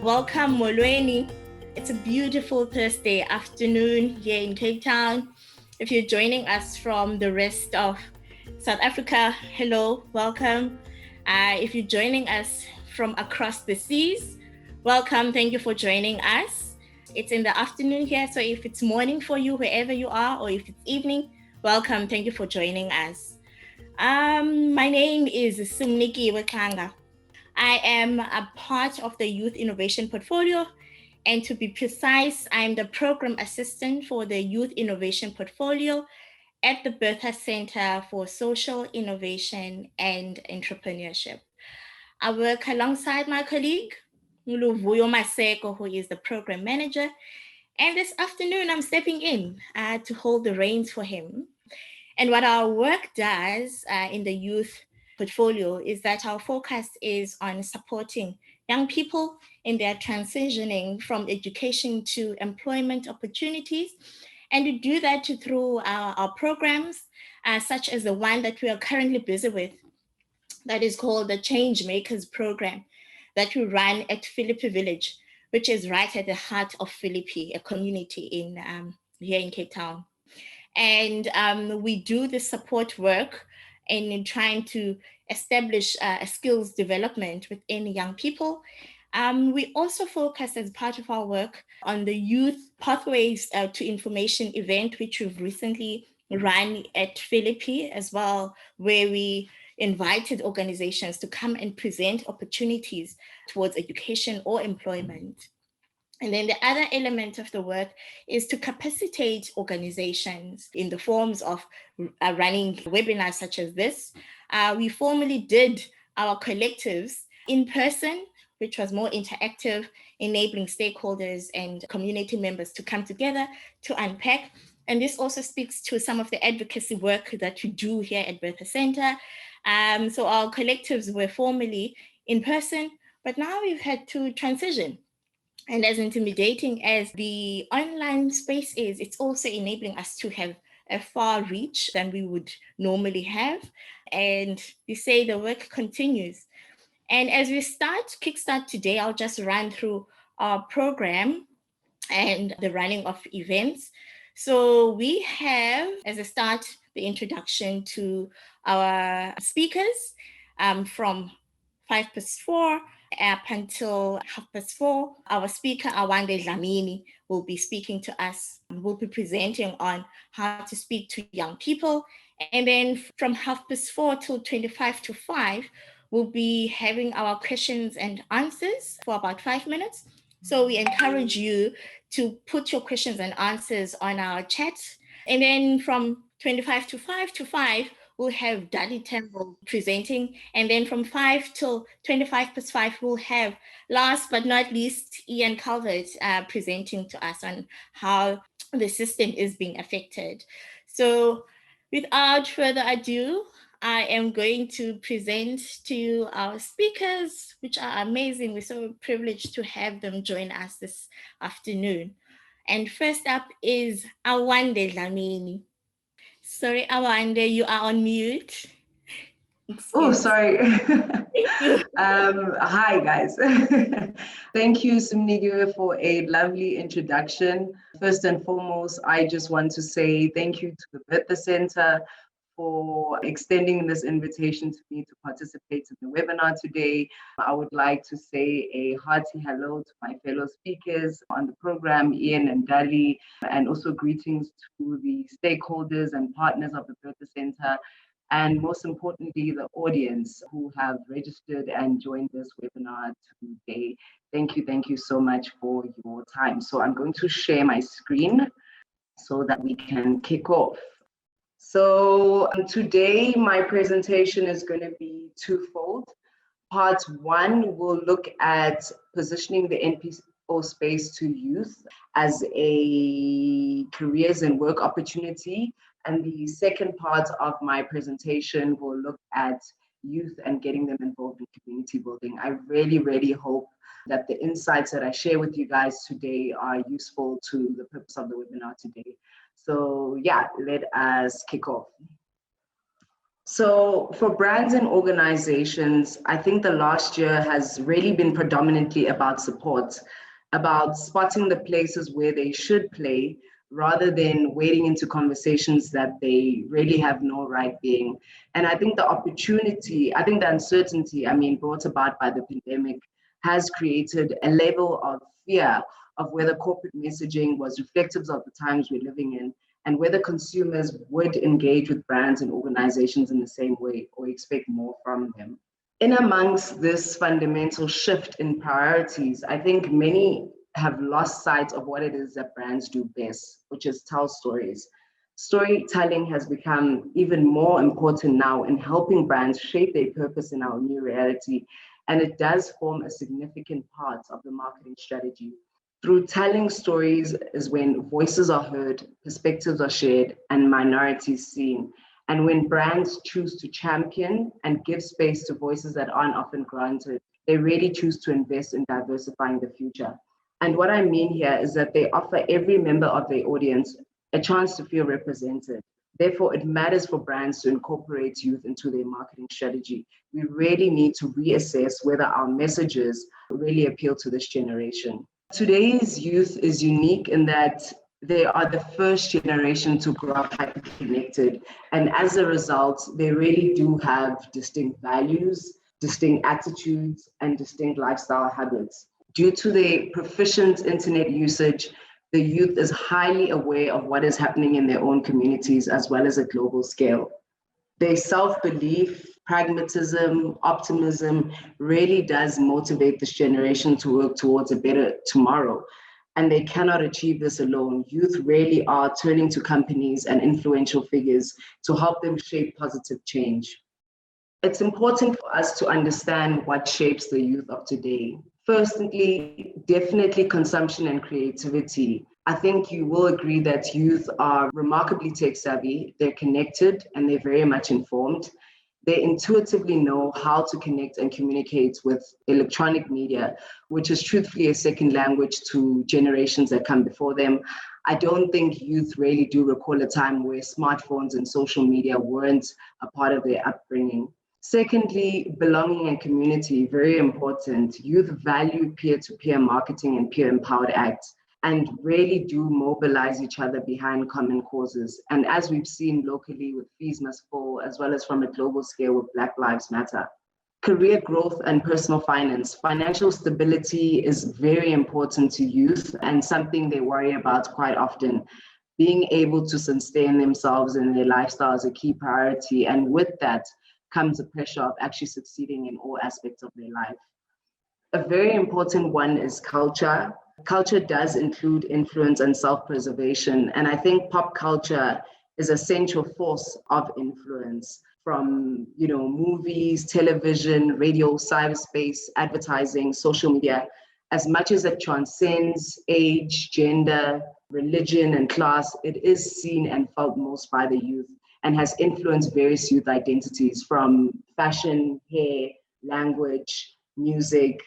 Welcome, Molweni. It's a beautiful Thursday afternoon here in Cape Town. If you're joining us from the rest of South Africa, hello, welcome. If you're joining us from across the seas, welcome. Thank you for joining us. It's in the afternoon here, so if it's morning for you, wherever you are, or if it's evening, welcome. Thank you for joining us. My name is Sumniki Wekanga. I am a part of the Youth Innovation Portfolio, and to be precise, I'm the Program Assistant for the Youth Innovation Portfolio at the Bertha Center for Social Innovation and Entrepreneurship. I work alongside my colleague, Nguluvuyo Maseko, who is the Program Manager, and this afternoon I'm stepping in to hold the reins for him. And what our work does in the youth portfolio is that our focus is on supporting young people in their transitioning from education to employment opportunities. And we do that through our programs, such as the one that we are currently busy with, that is called the Change Makers Program that we run at Philippi Village, which is right at the heart of Philippi, a community here in Cape Town. And we do the support work in trying to establish a skills development within young people. We also focus as part of our work on the Youth Pathways to Information event, which we've recently run at Philippi as well, where we invited organizations to come and present opportunities towards education or employment. And then the other element of the work is to capacitate organizations in the forms of running webinars such as this. We formerly did our collectives in person, which was more interactive, enabling stakeholders and community members to come together to unpack. And this also speaks to some of the advocacy work that we do here at Bertha Center. So our collectives were formerly in person, but now we've had to transition. And as intimidating as the online space is, it's also enabling us to have a far reach than we would normally have. And we say the work continues. And as we kickstart today, I'll just run through our program and the running of events. So we have, as a start, the introduction to our speakers from 4:05 up until 4:30. Our speaker, Awande Dlamini, will be speaking to us. We'll be presenting on how to speak to young people. And then from 4:30 till 5:25, we'll be having our questions and answers for about 5 minutes. So we encourage you to put your questions and answers on our chat. And then from 5:25, we'll have Dali Temple presenting. And then from 5 till 5:25, we'll have, last but not least, Ian Calvert presenting to us on how the system is being affected. So without further ado, I am going to present to you our speakers, which are amazing. We're so privileged to have them join us this afternoon. And first up is Awande Dlamini. Sorry, Awande, you are on mute. Oh, sorry. Hi, guys. Thank you, Sumnigi, for a lovely introduction. First and foremost, I just want to say thank you to the Bertha Center for extending this invitation to me to participate in the webinar today. I would like to say a hearty hello to my fellow speakers on the program, Ian and Dali, and also greetings to the stakeholders and partners of the Bertha Center, and most importantly, the audience who have registered and joined this webinar today. Thank you so much for your time. So I'm going to share my screen so that we can kick off. So today my presentation is going to be twofold. Part one will look at positioning the NPO space to youth as a careers and work opportunity. And the second part of my presentation will look at youth and getting them involved in community building. I really hope that the insights that I share with you guys today are useful to the purpose of the webinar today. So yeah, let us kick off. So for brands and organizations, I think the last year has really been predominantly about support, about spotting the places where they should play rather than wading into conversations that they really have no right being. And I think the uncertainty, brought about by the pandemic has created a level of fear of whether corporate messaging was reflective of the times we're living in and whether consumers would engage with brands and organizations in the same way or expect more from them. In amongst this fundamental shift in priorities, I think many have lost sight of what it is that brands do best, which is tell stories. Storytelling has become even more important now in helping brands shape their purpose in our new reality, and it does form a significant part of the marketing strategy. Through telling stories is when voices are heard, perspectives are shared, and minorities seen. And when brands choose to champion and give space to voices that aren't often granted, they really choose to invest in diversifying the future. And what I mean here is that they offer every member of their audience a chance to feel represented. Therefore, it matters for brands to incorporate youth into their marketing strategy. We really need to reassess whether our messages really appeal to this generation. Today's youth is unique in that they are the first generation to grow up hyper-connected. And as a result, they really do have distinct values, distinct attitudes, and distinct lifestyle habits. Due to their proficient internet usage, the youth is highly aware of what is happening in their own communities as well as a global scale. Their self-belief, pragmatism, optimism really does motivate this generation to work towards a better tomorrow. And they cannot achieve this alone. Youth really are turning to companies and influential figures to help them shape positive change. It's important for us to understand what shapes the youth of today. Firstly, definitely consumption and creativity. I think you will agree that youth are remarkably tech savvy, they're connected, and they're very much informed. They intuitively know how to connect and communicate with electronic media, which is truthfully a second language to generations that come before them. I don't think youth really do recall a time where smartphones and social media weren't a part of their upbringing. Secondly, belonging and community, very important. Youth value peer-to-peer marketing and peer-empowered acts and really do mobilize each other behind common causes. And as we've seen locally with Fees Must Fall, as well as from a global scale with Black Lives Matter. Career growth and personal finance. Financial stability is very important to youth and something they worry about quite often. Being able to sustain themselves and their lifestyle is a key priority. And with that comes the pressure of actually succeeding in all aspects of their life. A very important one is culture. Culture does include influence and self-preservation. And I think pop culture is a central force of influence from, movies, television, radio, cyberspace, advertising, social media. As much as it transcends age, gender, religion, and class, it is seen and felt most by the youth and has influenced various youth identities from fashion, hair, language, music.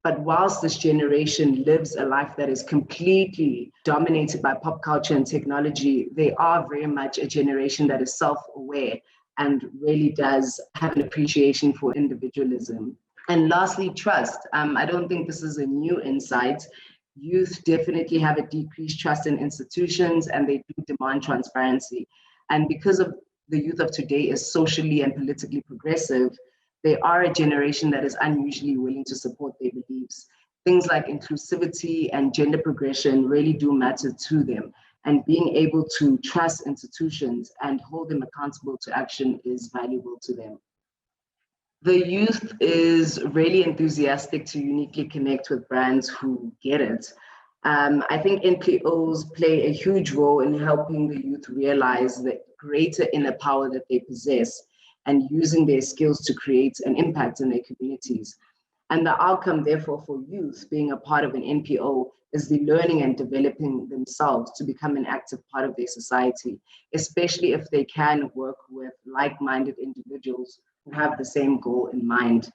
But whilst this generation lives a life that is completely dominated by pop culture and technology, they are very much a generation that is self-aware and really does have an appreciation for individualism. And lastly, trust. I don't think this is a new insight. Youth definitely have a decreased trust in institutions and they do demand transparency. And because of the youth of today is socially and politically progressive, they are a generation that is unusually willing to support their beliefs. Things like inclusivity and gender progression really do matter to them. And being able to trust institutions and hold them accountable to action is valuable to them. The youth is really enthusiastic to uniquely connect with brands who get it. I think NPOs play a huge role in helping the youth realize the greater inner power that they possess and using their skills to create an impact in their communities. And the outcome, therefore, for youth being a part of an NPO is the learning and developing themselves to become an active part of their society, especially if they can work with like-minded individuals who have the same goal in mind.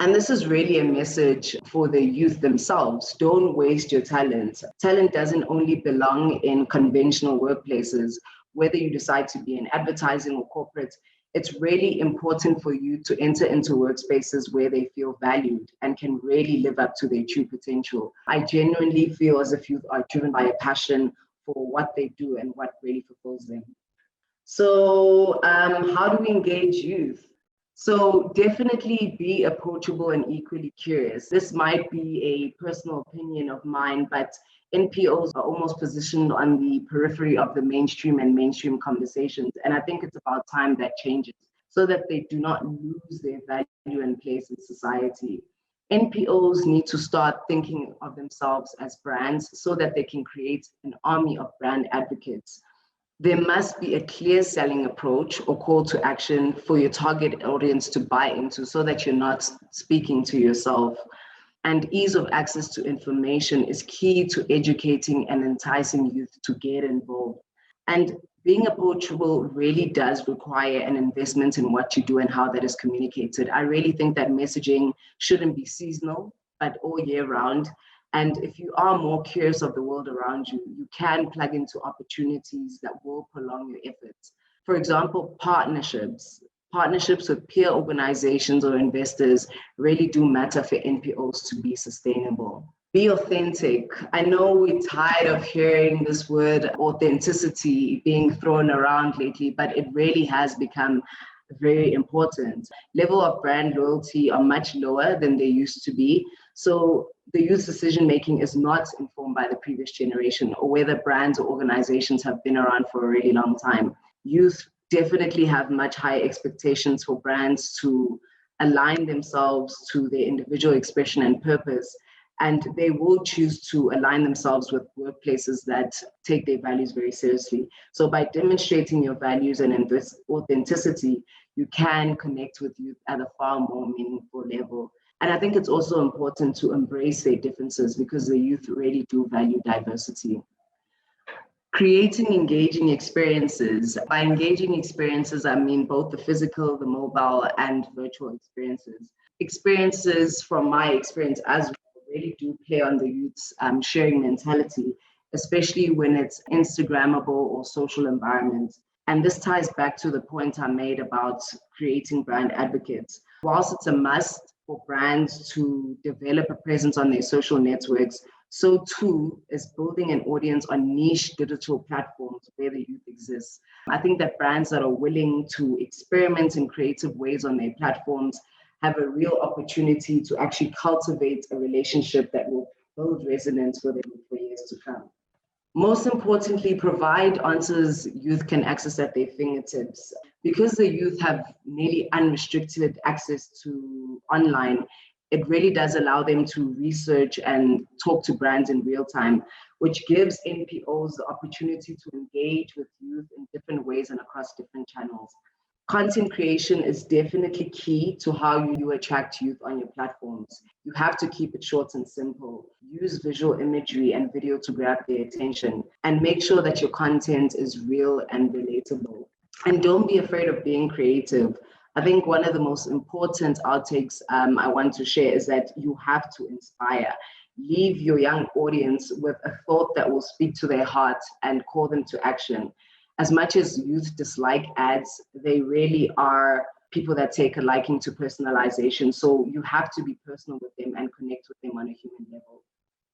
And this is really a message for the youth themselves. Don't waste your talent. Talent doesn't only belong in conventional workplaces. Whether you decide to be in advertising or corporate, it's really important for you to enter into workspaces where they feel valued and can really live up to their true potential. I genuinely feel as if youth are driven by a passion for what they do and what really fulfills them. So, how do we engage youth? So, definitely be approachable and equally curious. This might be a personal opinion of mine, but NPOs are almost positioned on the periphery of the mainstream conversations. And I think it's about time that changes so that they do not lose their value and place in society. NPOs need to start thinking of themselves as brands so that they can create an army of brand advocates. There must be a clear selling approach or call to action for your target audience to buy into so that you're not speaking to yourself. And ease of access to information is key to educating and enticing youth to get involved. And being approachable really does require an investment in what you do and how that is communicated. I really think that messaging shouldn't be seasonal, but all year round. And if you are more curious of the world around you, you can plug into opportunities that will prolong your efforts. For example, partnerships. Partnerships with peer organizations or investors really do matter for NPOs to be sustainable. Be authentic. I know we're tired of hearing this word authenticity being thrown around lately, but it really has become very important. Level of brand loyalty are much lower than they used to be. So the youth decision making is not informed by the previous generation or whether brands or organizations have been around for a really long time. Youth definitely have much higher expectations for brands to align themselves to their individual expression and purpose. And they will choose to align themselves with workplaces that take their values very seriously. So by demonstrating your values and authenticity, you can connect with youth at a far more meaningful level. And I think it's also important to embrace their differences because the youth really do value diversity. Creating engaging experiences. By engaging experiences, I mean both the physical, the mobile, and virtual experiences. Experiences, from my experience as well, really do play on the youth's sharing mentality, especially when it's Instagrammable or social environments. And this ties back to the point I made about creating brand advocates. Whilst it's a must for brands to develop a presence on their social networks, so too is building an audience on niche digital platforms where the youth exists. I think that brands that are willing to experiment in creative ways on their platforms have a real opportunity to actually cultivate a relationship that will build resonance for them for years to come. Most importantly, provide answers youth can access at their fingertips. Because the youth have nearly unrestricted access to online, it really does allow them to research and talk to brands in real time, which gives NPOs the opportunity to engage with youth in different ways and across different channels. Content creation is definitely key to how you attract youth on your platforms. You have to keep it short and simple. Use visual imagery and video to grab their attention and make sure that your content is real and relatable. And don't be afraid of being creative. I think one of the most important outtakes I want to share is that you have to inspire. Leave your young audience with a thought that will speak to their heart and call them to action. As much as youth dislike ads, they really are people that take a liking to personalization. So you have to be personal with them and connect with them on a human level.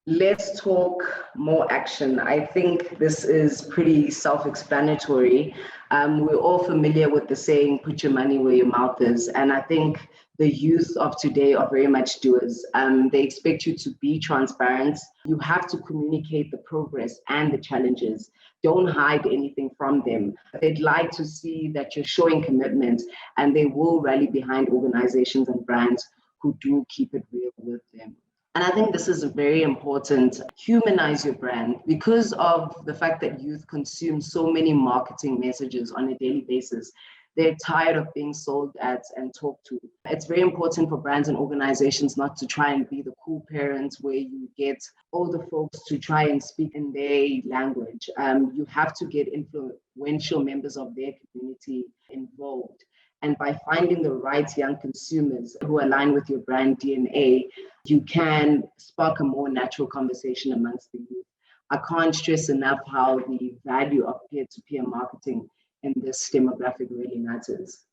Let's talk more action. I think this is pretty self-explanatory. We're all familiar with the saying, put your money where your mouth is. And I think the youth of today are very much doers. They expect you to be transparent. You have to communicate the progress and the challenges. Don't hide anything from them. They'd like to see that you're showing commitment, and they will rally behind organizations and brands who do keep it real with them. And I think this is very important. Humanize your brand because of the fact that youth consume so many marketing messages on a daily basis. They're tired of being sold at and talked to. It's very important for brands and organizations not to try and be the cool parents where you get older folks to try and speak in their language. You have to get influential members of their community involved. And by finding the right young consumers who align with your brand DNA, you can spark a more natural conversation amongst the youth. I can't stress enough how the value of peer-to-peer marketing in this demographic really matters.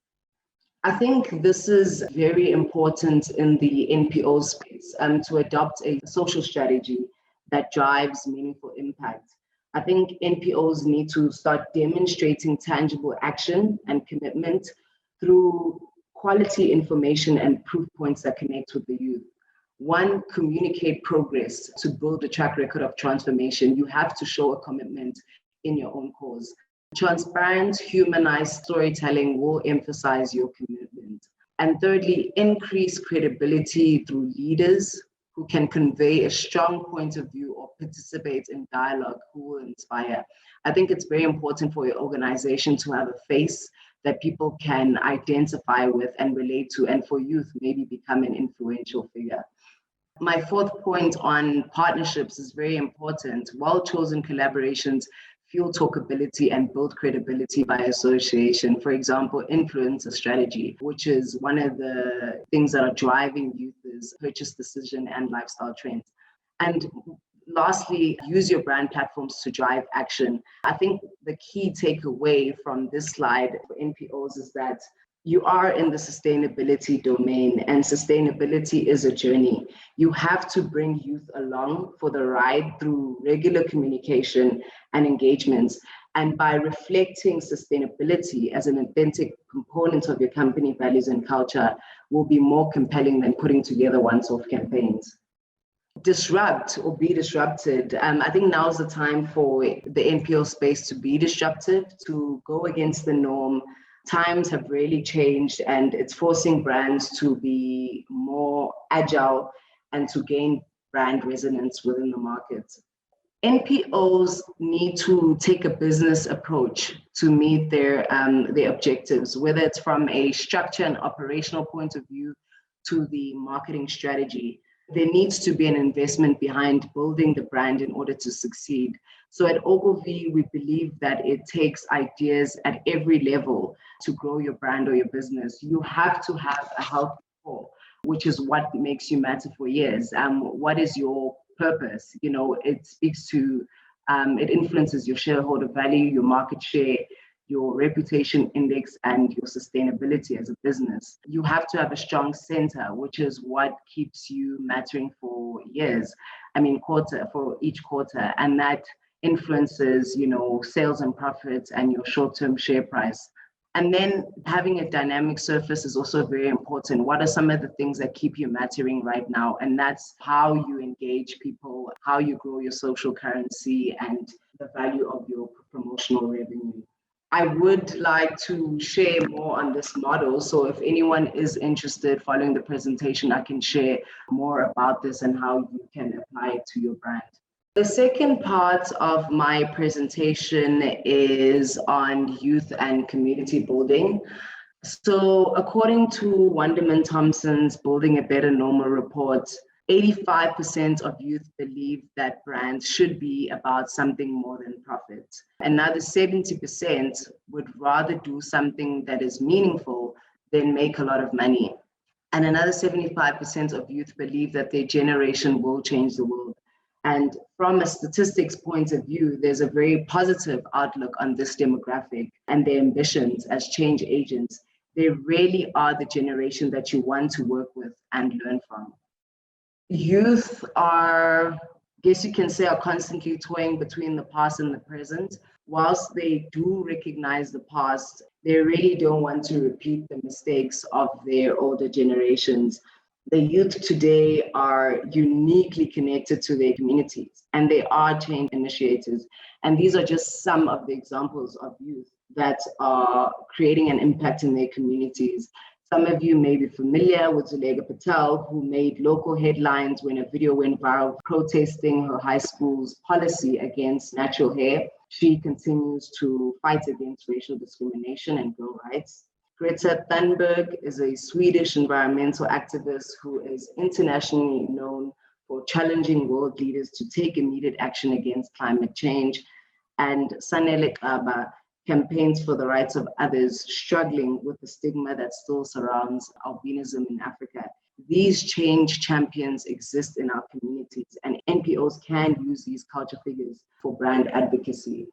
I think this is very important in the NPO space to adopt a social strategy that drives meaningful impact. I think NPOs need to start demonstrating tangible action and commitment through quality information and proof points that connect with the youth. One, communicate progress to build a track record of transformation. You have to show a commitment in your own cause. Transparent, humanized storytelling will emphasize your commitment. And thirdly, increase credibility through leaders who can convey a strong point of view or participate in dialogue who will inspire. I think it's very important for your organization to have a face that people can identify with and relate to, and for youth, maybe become an influential figure. My fourth point on partnerships is very important. Well-chosen collaborations fuel talkability and build credibility by association. For example, influencer strategy, which is one of the things that are driving youth's purchase decision and lifestyle trends. And lastly, use your brand platforms to drive action. I think the key takeaway from this slide for NPOs is that you are in the sustainability domain, and sustainability is a journey. You have to bring youth along for the ride through regular communication and engagements. And by reflecting sustainability as an authentic component of your company values and culture will be more compelling than putting together once-off campaigns. Disrupt or be disrupted. I think now's the time for the NPO space to be disruptive, to go against the norm. Times have really changed, and it's forcing brands to be more agile and to gain brand resonance within the market. NPOs need to take a business approach to meet their objectives, whether it's from a structure and operational point of view to the marketing strategy. There needs to be an investment behind building the brand in order to succeed. So at Ogilvy, we believe that it takes ideas at every level to grow your brand or your business. You have to have a healthy core, which is what makes you matter for years. What is your purpose? You know, it speaks to, it influences your shareholder value, your market share, your reputation index, and your sustainability as a business. You have to have a strong center, which is what keeps you mattering for years. For each quarter, and that influences, sales and profits and your short-term share price. And then having a dynamic surface is also very important. What are some of the things that keep you mattering right now? And that's how you engage people, how you grow your social currency, and the value of your promotional revenue. I would like to share more on this model. So if anyone is interested following the presentation, I can share more about this and how you can apply it to your brand. The second part of my presentation is on youth and community building. So according to Wonderman Thompson's Building a Better Normal report, 85% of youth believe that brands should be about something more than profit. Another 70% would rather do something that is meaningful than make a lot of money. And another 75% of youth believe that their generation will change the world. And from a statistics point of view, there's a very positive outlook on this demographic and their ambitions as change agents. They really are the generation that you want to work with and learn from. Youth are, I guess you can say, are constantly toying between the past and the present. Whilst they do recognize the past, they really don't want to repeat the mistakes of their older generations. The youth today are uniquely connected to their communities, and they are change initiators. And these are just some of the examples of youth that are creating an impact in their communities. Some of you may be familiar with Zulega Patel, who made local headlines when a video went viral protesting her high school's policy against natural hair. She continues to fight against racial discrimination and girl rights. Greta Thunberg is a Swedish environmental activist who is internationally known for challenging world leaders to take immediate action against climate change. And Sanele Kaba campaigns for the rights of others struggling with the stigma that still surrounds albinism in Africa. These change champions exist in our communities, and NPOs can use these culture figures for brand advocacy.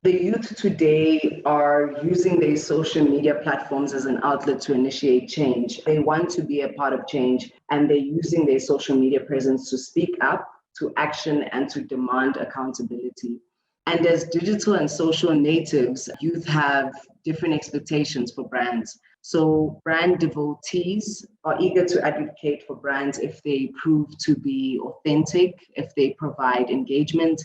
The youth today are using their social media platforms as an outlet to initiate change. They want to be a part of change, and they're using their social media presence to speak up, to action, and to demand accountability. And as digital and social natives, youth have different expectations for brands. So brand devotees are eager to advocate for brands if they prove to be authentic, if they provide engagement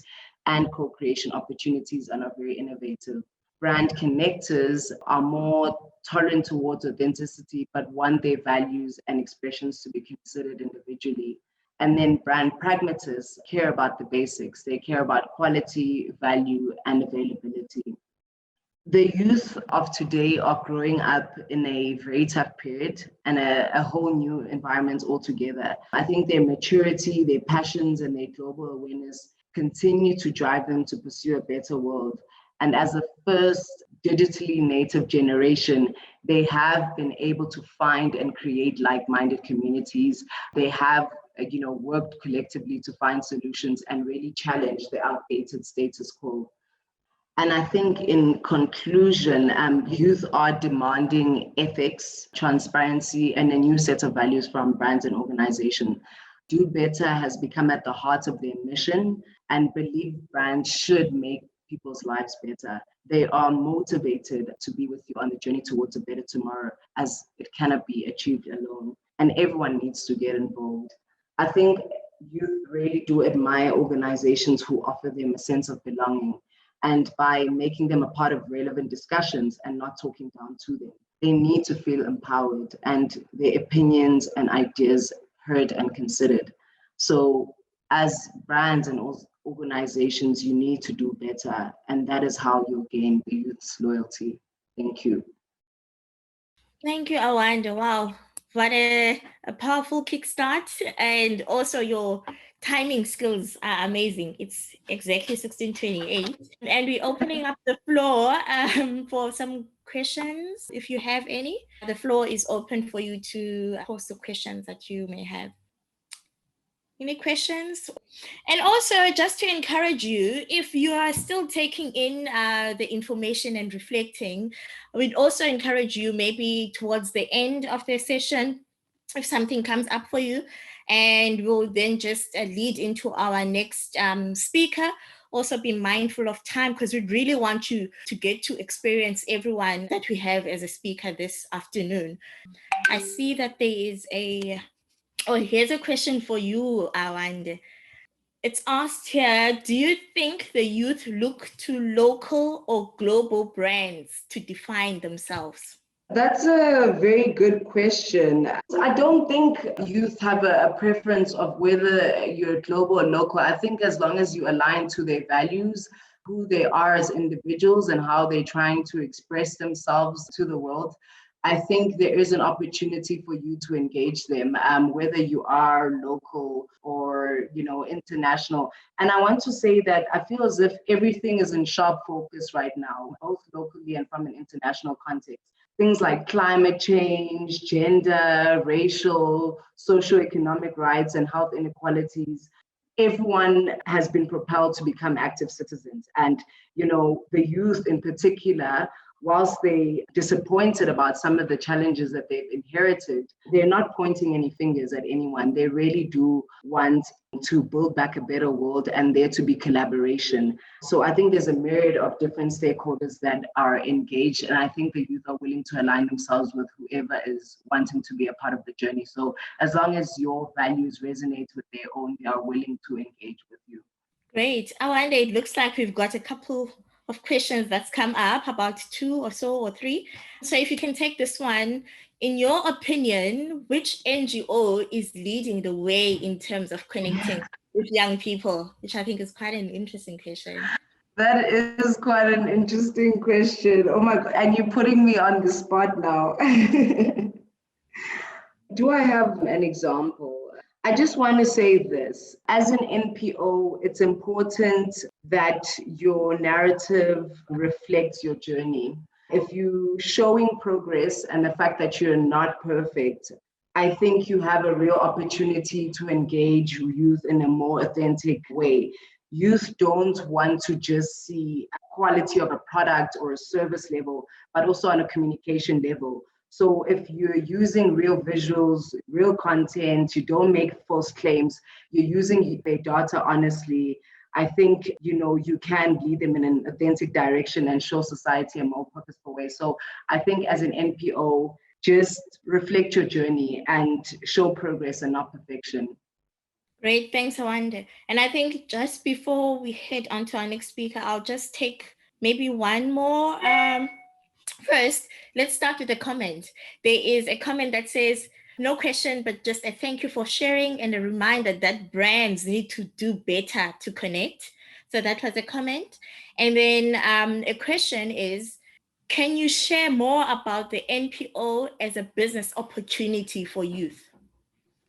and co-creation opportunities, and are very innovative. Brand connectors are more tolerant towards authenticity, but want their values and expressions to be considered individually. And then brand pragmatists care about the basics. They care about quality, value, and availability. The youth of today are growing up in a very tough period and a whole new environment altogether. I think their maturity, their passions, and their global awareness continue to drive them to pursue a better world. And as a first digitally native generation, they have been able to find and create like-minded communities. They have worked collectively to find solutions and really challenge the outdated status quo. And I think in conclusion, youth are demanding ethics, transparency, and a new set of values from brands and organizations. Do better has become at the heart of their mission, and believe brands should make people's lives better. They are motivated to be with you on the journey towards a better tomorrow, as it cannot be achieved alone. And everyone needs to get involved. I think youth really do admire organizations who offer them a sense of belonging. And by making them a part of relevant discussions and not talking down to them, they need to feel empowered and their opinions and ideas heard and considered. So as brands and organizations, you need to do better. And that is how you'll gain the youth's loyalty. Thank you. Thank you, Awanda. Wow, what a powerful kickstart. And also your timing skills are amazing. It's exactly 16:28. And we're opening up the floor for some questions. If you have any, the floor is open for you to post the questions that you may have. Any questions? And also, just to encourage you, if you are still taking in the information and reflecting, we'd also encourage you maybe towards the end of the session, if something comes up for you, and we'll then just lead into our next speaker. Also be mindful of time, because we really want you to get to experience everyone that we have as a speaker this afternoon. I see that there is here's a question for you, Awande. It's asked here, do you think the youth look to local or global brands to define themselves? That's a very good question. I don't think youth have a preference of whether you're global or local. I think as long as you align to their values, who they are as individuals and how they're trying to express themselves to the world, I think there is an opportunity for you to engage them, whether you are local or international. And I want to say that I feel as if everything is in sharp focus right now, both locally and from an international context. Things like climate change, gender, racial, socioeconomic rights, and health inequalities. Everyone has been propelled to become active citizens. And, the youth in particular, whilst they're disappointed about some of the challenges that they've inherited, they're not pointing any fingers at anyone. They really do want to build back a better world, and there to be collaboration. So I think there's a myriad of different stakeholders that are engaged, and I think the youth are willing to align themselves with whoever is wanting to be a part of the journey. So as long as your values resonate with their own, they are willing to engage with you. Great. Awande, it looks like we've got a couple of questions that's come up, about 2 or so or 3. So if you can take this one, in your opinion, which NGO is leading the way in terms of connecting with young people, which I think is quite an interesting question. That is quite an interesting question. Oh my God, and you're putting me on the spot now. Do I have an example? I just want to say this. As an NPO, it's important that your narrative reflects your journey. If you're showing progress and the fact that you're not perfect, I think you have a real opportunity to engage youth in a more authentic way. youth don't want to just see quality of a product or a service level, but also on a communication level. So if you're using real visuals, real content, you don't make false claims, you're using their data honestly, I think, you can lead them in an authentic direction and show society a more purposeful way. So I think as an NPO, just reflect your journey and show progress and not perfection. Great, thanks, Awanda. And I think just before we head on to our next speaker, I'll just take maybe one more. First, let's start with a comment. There is a comment that says, no question, but just a thank you for sharing and a reminder that brands need to do better to connect. So that was a comment. And then a question is, can you share more about the NPO as a business opportunity for youth?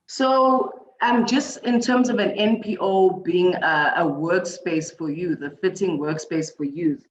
So just in terms of an NPO being a workspace for youth, a fitting workspace for youth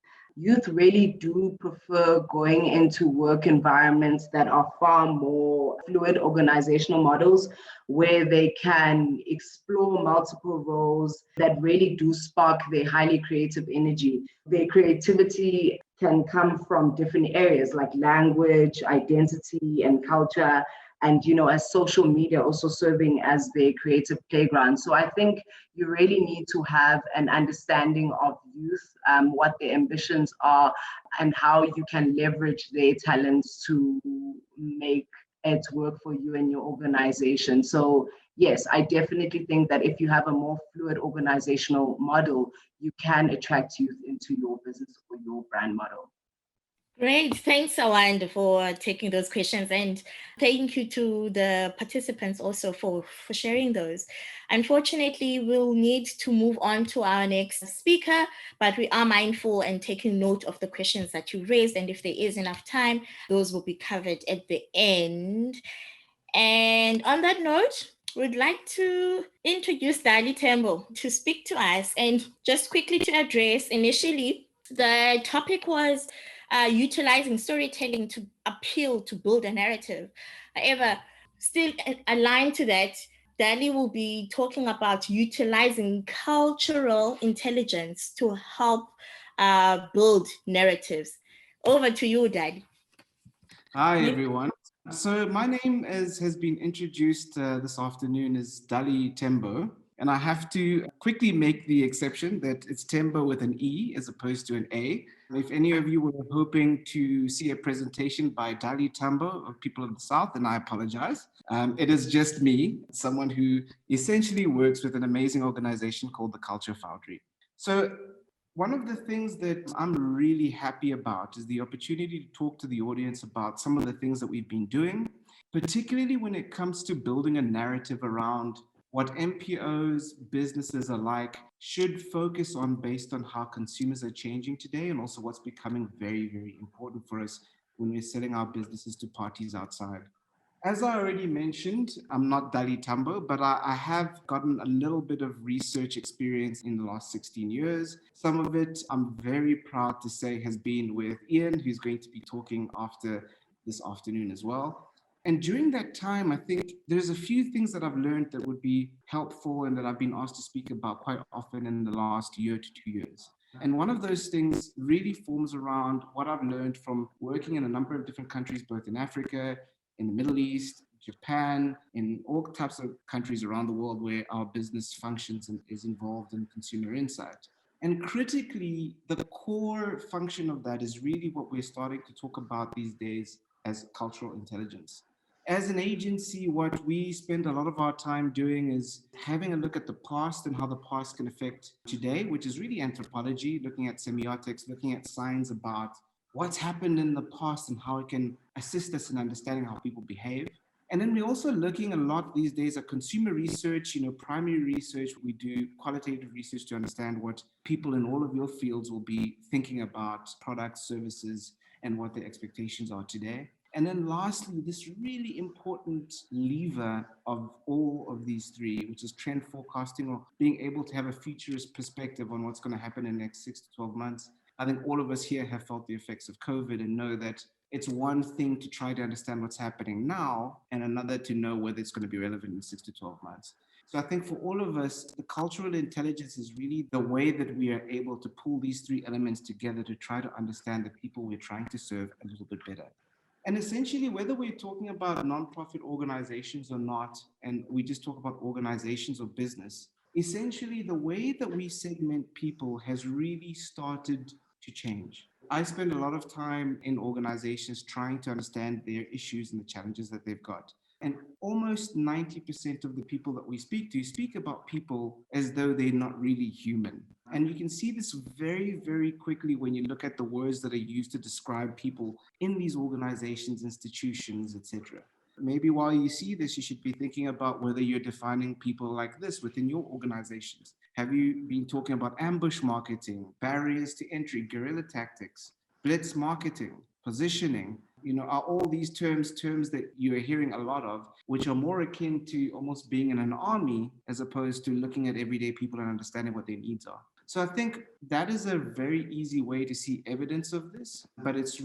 really do prefer going into work environments that are far more fluid organizational models where they can explore multiple roles that really do spark their highly creative energy. Their creativity can come from different areas like language, identity, and culture, and as social media also serving as their creative playground. So I think you really need to have an understanding of youth, what their ambitions are, and how you can leverage their talents to make it work for you and your organization. So yes, I definitely think that if you have a more fluid organizational model, you can attract youth into your business or your brand model. Great. Thanks, Awanda, for taking those questions. And thank you to the participants also for sharing those. Unfortunately, we'll need to move on to our next speaker, but we are mindful and taking note of the questions that you raised. And if there is enough time, those will be covered at the end. And on that note, we'd like to introduce Dali Tembo to speak to us. And just quickly to address, initially, the topic was utilizing storytelling to appeal, to build a narrative. However, still aligned to that, Dali will be talking about utilizing cultural intelligence to help build narratives. Over to you, Dali. Hi, everyone. So my name has been introduced this afternoon as Dali Tembo. And I have to quickly make the exception that it's Tembo with an E as opposed to an A. If any of you were hoping to see a presentation by Dali Tembo of people of the South, then I apologize. It is just me, someone who essentially works with an amazing organization called the Culture Foundry. So one of the things that I'm really happy about is the opportunity to talk to the audience about some of the things that we've been doing, particularly when it comes to building a narrative around what NPOs, businesses alike should focus on based on how consumers are changing today, and also what's becoming very, very important for us when we're selling our businesses to parties outside. As I already mentioned, I'm not Dali Tambo, but I have gotten a little bit of research experience in the last 16 years. Some of it I'm very proud to say has been with Ian, who's going to be talking after this afternoon as well. And during that time, I think there's a few things that I've learned that would be helpful and that I've been asked to speak about quite often in the last year to 2 years. And one of those things really forms around what I've learned from working in a number of different countries, both in Africa, in the Middle East, Japan, in all types of countries around the world where our business functions and is involved in consumer insight. And critically, the core function of that is really what we're starting to talk about these days as cultural intelligence. As an agency, what we spend a lot of our time doing is having a look at the past and how the past can affect today, which is really anthropology, looking at semiotics, looking at science about what's happened in the past and how it can assist us in understanding how people behave. And then we're also looking a lot these days at consumer research, primary research. We do qualitative research to understand what people in all of your fields will be thinking about products, services, and what their expectations are today. And then lastly, this really important lever of all of these three, which is trend forecasting, or being able to have a futurist perspective on what's going to happen in the next 6 to 12 months. I think all of us here have felt the effects of COVID and know that it's one thing to try to understand what's happening now and another to know whether it's going to be relevant in 6 to 12 months. So I think for all of us, the cultural intelligence is really the way that we are able to pull these three elements together to try to understand the people we're trying to serve a little bit better. And essentially, whether we're talking about nonprofit organizations or not, and we just talk about organizations or business, essentially the way that we segment people has really started to change. I spend a lot of time in organizations trying to understand their issues and the challenges that they've got. And almost 90% of the people that we speak to speak about people as though they're not really human. And you can see this very, very quickly when you look at the words that are used to describe people in these organizations, institutions, etc. Maybe while you see this, you should be thinking about whether you're defining people like this within your organizations. Have you been talking about ambush marketing, barriers to entry, guerrilla tactics, blitz marketing, positioning? Are all these terms that you're hearing a lot of, which are more akin to almost being in an army as opposed to looking at everyday people and understanding what their needs are. So I think that is a very easy way to see evidence of this, but it's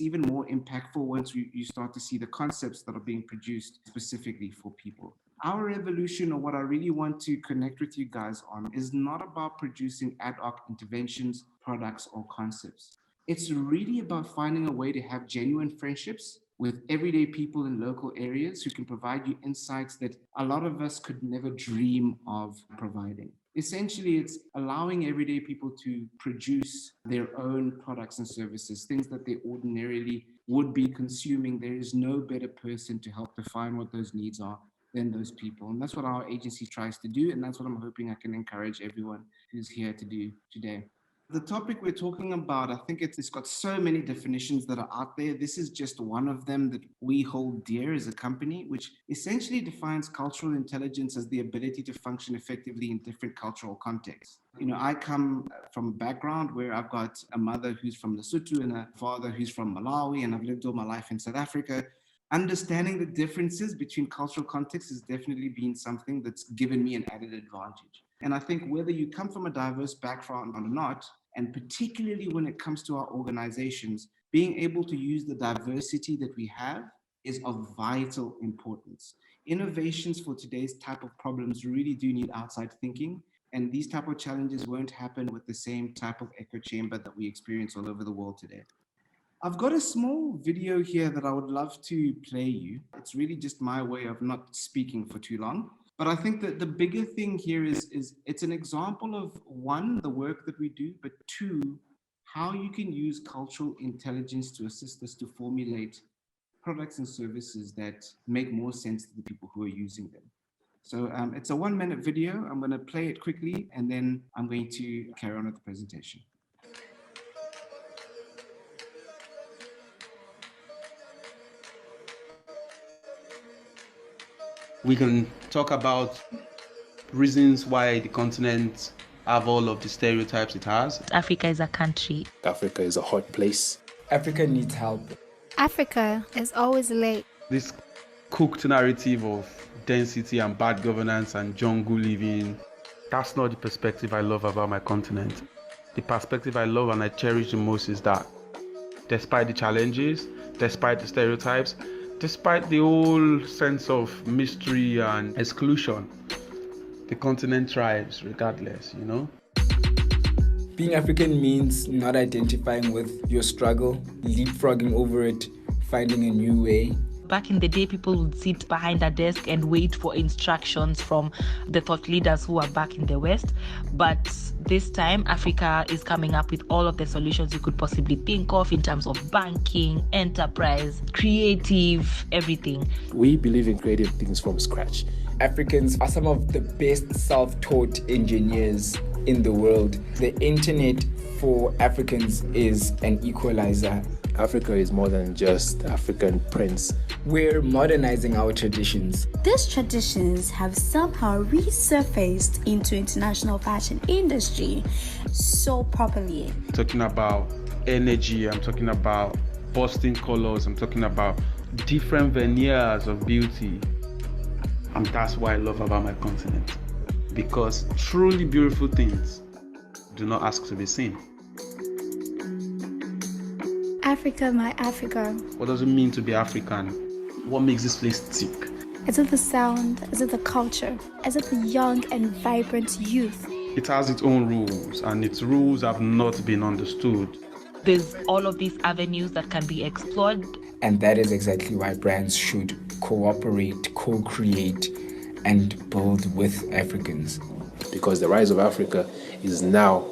even more impactful once you start to see the concepts that are being produced specifically for people. Our evolution, or what I really want to connect with you guys on, is not about producing ad hoc interventions, products, or concepts. It's really about finding a way to have genuine friendships with everyday people in local areas who can provide you insights that a lot of us could never dream of providing. Essentially, it's allowing everyday people to produce their own products and services, things that they ordinarily would be consuming. There is no better person to help define what those needs are than those people. And that's what our agency tries to do. And that's what I'm hoping I can encourage everyone who's here to do today. The topic we're talking about, I think it's got so many definitions that are out there. This is just one of them that we hold dear as a company, which essentially defines cultural intelligence as the ability to function effectively in different cultural contexts. I come from a background where I've got a mother who's from Lesotho and a father who's from Malawi, and I've lived all my life in South Africa. Understanding the differences between cultural contexts has definitely been something that's given me an added advantage. And I think whether you come from a diverse background or not, and particularly when it comes to our organizations, being able to use the diversity that we have is of vital importance. Innovations for today's type of problems really do need outside thinking, and these type of challenges won't happen with the same type of echo chamber that we experience all over the world today. I've got a small video here that I would love to play you. It's really just my way of not speaking for too long. But I think that the bigger thing here is it's an example of, one, the work that we do, but two, how you can use cultural intelligence to assist us to formulate products and services that make more sense to the people who are using them. So it's a 1-minute video. I'm going to play it quickly, and then I'm going to carry on with the presentation. We can talk about reasons why the continent have all of the stereotypes it has. Africa is a country. Africa is a hot place. Africa needs help. Africa is always late. This cooked narrative of density and bad governance and jungle living, that's not the perspective I love about my continent. The perspective I love and I cherish the most is that despite the challenges, despite the stereotypes, despite the whole sense of mystery and exclusion, the continent thrives regardless, Being African means not identifying with your struggle, leapfrogging over it, finding a new way. Back in the day, people would sit behind a desk and wait for instructions from the thought leaders who are back in the West. But this time, Africa is coming up with all of the solutions you could possibly think of in terms of banking, enterprise, creative, everything. We believe in creating things from scratch. Africans are some of the best self-taught engineers in the world. The internet for Africans is an equalizer. Africa is more than just African prints. We're modernizing our traditions. These traditions have somehow resurfaced into international fashion industry so properly. I'm talking about energy, I'm talking about bursting colors, I'm talking about different veneers of beauty. And that's what I love about my continent. Because truly beautiful things do not ask to be seen. Africa, my Africa. What does it mean to be African? What makes this place tick? Is it the sound? Is it the culture? Is it the young and vibrant youth? It has its own rules, and its rules have not been understood. There's all of these avenues that can be explored. And that is exactly why brands should cooperate, co-create, and build with Africans. Because the rise of Africa is now.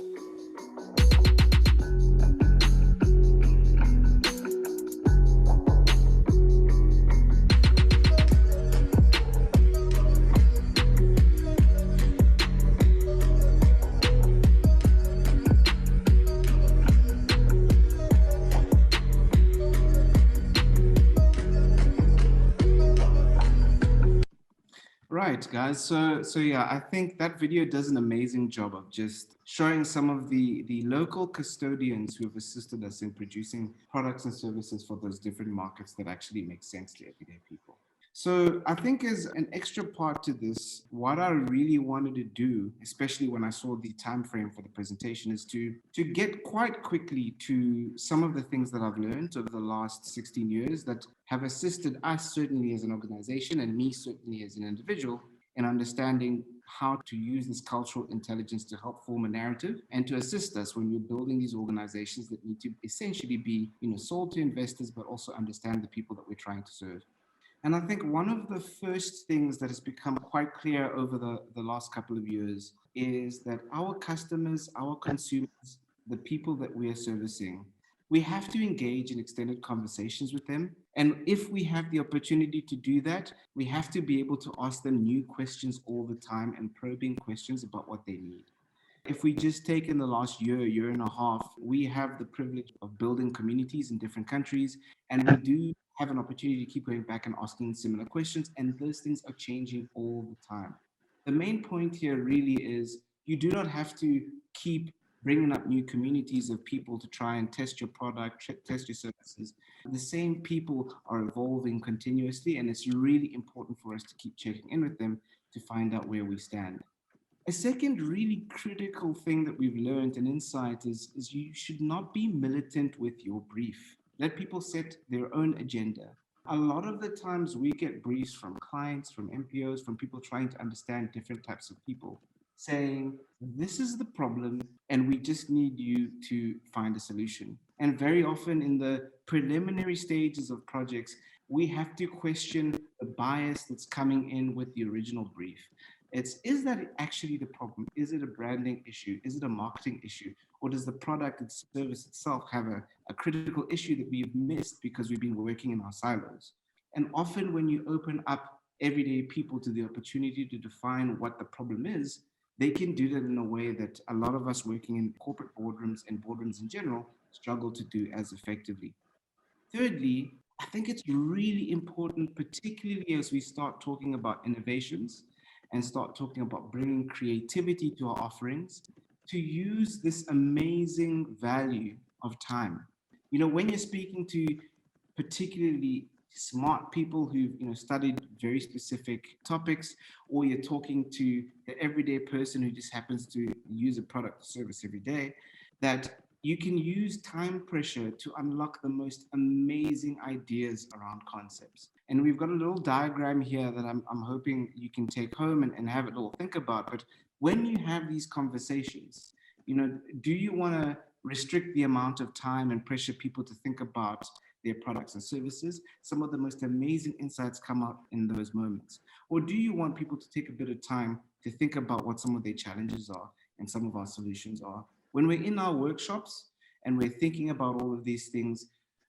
Right, guys. So yeah, I think that video does an amazing job of just showing some of the local custodians who have assisted us in producing products and services for those different markets that actually make sense to everyday people. So I think as an extra part to this, what I really wanted to do, especially when I saw the time frame for the presentation, is to get quite quickly to some of the things that I've learned over the last 16 years that have assisted us certainly as an organization and me certainly as an individual in understanding how to use this cultural intelligence to help form a narrative and to assist us when we're building these organizations that need to essentially be, sold to investors, but also understand the people that we're trying to serve. And I think one of the first things that has become quite clear over the last couple of years is that our customers, our consumers, the people that we are servicing, we have to engage in extended conversations with them. And if we have the opportunity to do that, we have to be able to ask them new questions all the time and probing questions about what they need. If we just take in the last year and a half, we have the privilege of building communities in different countries, and we do have an opportunity to keep going back and asking similar questions, and those things are changing all the time. The main point here really is you do not have to keep bringing up new communities of people to try and test your product, test your services. The same people are evolving continuously, and it's really important for us to keep checking in with them to find out where we stand. A second really critical thing that we've learned and insight is you should not be militant with your brief. Let people set their own agenda. A lot of the times we get briefs from clients, from MPOs, from people trying to understand different types of people, saying, this is the problem and we just need you to find a solution. And very often in the preliminary stages of projects, we have to question the bias that's coming in with the original brief. Is that actually the problem? Is it a branding issue? Is it a marketing issue? Or does the product and service itself have a critical issue that we've missed because we've been working in our silos? And often when you open up everyday people to the opportunity to define what the problem is, they can do that in a way that a lot of us working in corporate boardrooms and boardrooms in general struggle to do as effectively. Thirdly, I think it's really important, particularly as we start talking about innovations and start talking about bringing creativity to our offerings, to use this amazing value of time. When you're speaking to particularly smart people who've studied very specific topics, or you're talking to the everyday person who just happens to use a product or service every day, that you can use time pressure to unlock the most amazing ideas around concepts. And we've got a little diagram here that I'm hoping you can take home and have it all think about. But when you have these conversations, do you want to restrict the amount of time and pressure people to think about their products and services? Some of the most amazing insights come out in those moments. Or do you want people to take a bit of time to think about what some of their challenges are and some of our solutions are? When we're in our workshops and we're thinking about all of these things,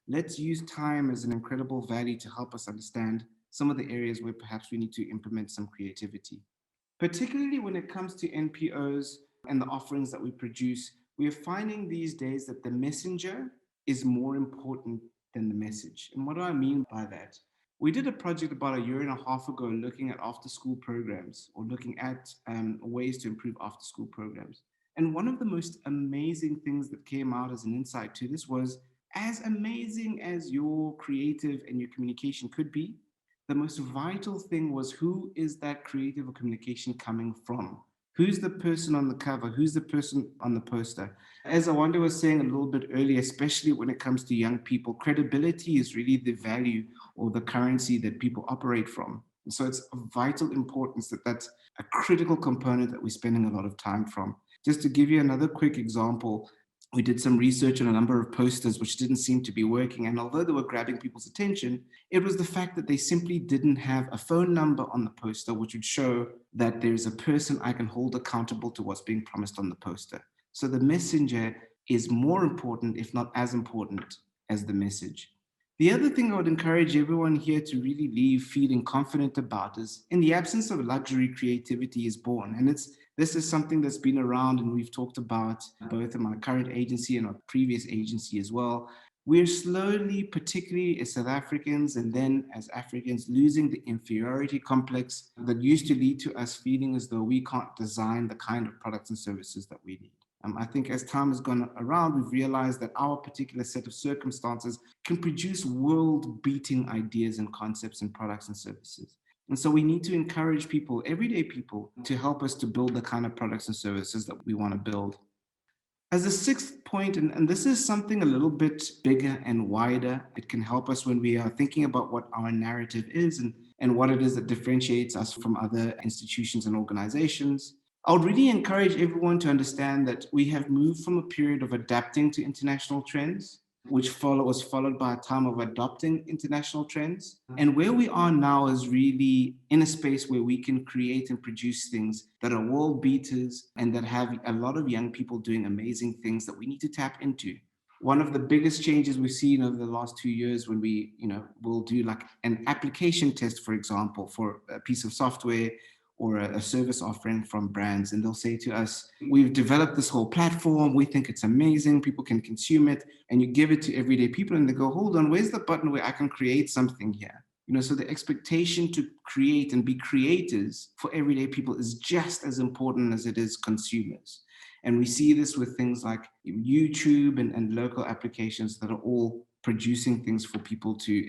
let's use time as an incredible value to help us understand some of the areas where perhaps we need to implement some creativity. Particularly when it comes to NPOs and the offerings that we produce, we are finding these days that the messenger is more important than the message. And what do I mean by that? We did a project about a year and a half ago looking at after-school programs, or looking at ways to improve after-school programs. And one of the most amazing things that came out as an insight to this was, as amazing as your creative and your communication could be, the most vital thing was, who is that creative or communication coming from? Who's the person on the cover? Who's the person on the poster? As Awanda was saying a little bit earlier, especially when it comes to young people, credibility is really the value or the currency that people operate from. So it's of vital importance that that's a critical component that we're spending a lot of time from. Just to give you another quick example, we did some research on a number of posters which didn't seem to be working. And although they were grabbing people's attention, it was the fact that they simply didn't have a phone number on the poster, which would show that there's a person I can hold accountable to what's being promised on the poster. So the messenger is more important, if not as important, as the message. The other thing I would encourage everyone here to really leave feeling confident about is, in the absence of luxury, creativity is born. And this is something that's been around and we've talked about both in my current agency and our previous agency as well. We're slowly, particularly as South Africans and then as Africans, losing the inferiority complex that used to lead to us feeling as though we can't design the kind of products and services that we need. I think as time has gone around, we've realized that our particular set of circumstances can produce world-beating ideas and concepts and products and services. And so we need to encourage people, everyday people, to help us to build the kind of products and services that we want to build. As a sixth point, and this is something a little bit bigger and wider, it can help us when we are thinking about what our narrative is and what it is that differentiates us from other institutions and organizations. I would really encourage everyone to understand that we have moved from a period of adapting to international trends, which was followed by a time of adopting international trends. And where we are now is really in a space where we can create and produce things that are world beaters and that have a lot of young people doing amazing things that we need to tap into. One of the biggest changes we've seen over the last 2 years when we, will do like an application test, for example, for a piece of software or a service offering from brands. And they'll say to us, we've developed this whole platform. We think it's amazing. People can consume it. And you give it to everyday people and they go, hold on, where's the button where I can create something here? So the expectation to create and be creators for everyday people is just as important as it is consumers. And we see this with things like YouTube and local applications that are all producing things for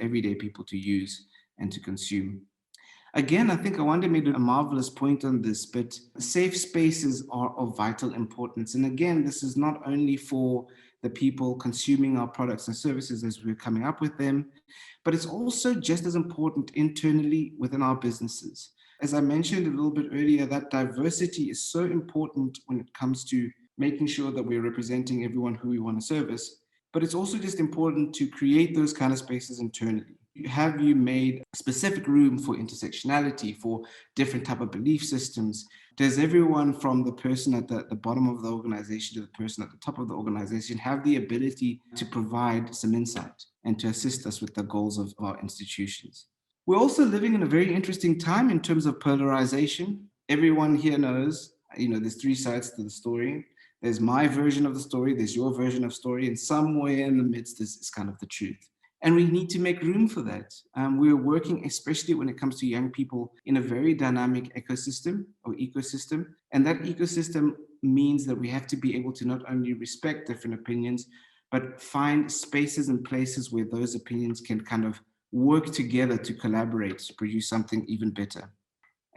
everyday people to use and to consume. Again, I think Awanda made a marvelous point on this, but safe spaces are of vital importance. And again, this is not only for the people consuming our products and services as we're coming up with them, but it's also just as important internally within our businesses. As I mentioned a little bit earlier, that diversity is so important when it comes to making sure that we're representing everyone who we want to service, but it's also just important to create those kind of spaces internally. Have you made specific room for intersectionality, for different type of belief systems? Does everyone from the person at the bottom of the organization to the person at the top of the organization have the ability to provide some insight and to assist us with the goals of our institutions? We're also living in a very interesting time in terms of polarization. Everyone here knows, there's 3 sides to the story. There's my version of the story, there's your version of story, and somewhere in the midst is kind of the truth. And we need to make room for that. We're working, especially when it comes to young people, in a very dynamic ecosystem. And that ecosystem means that we have to be able to not only respect different opinions, but find spaces and places where those opinions can kind of work together to collaborate to produce something even better.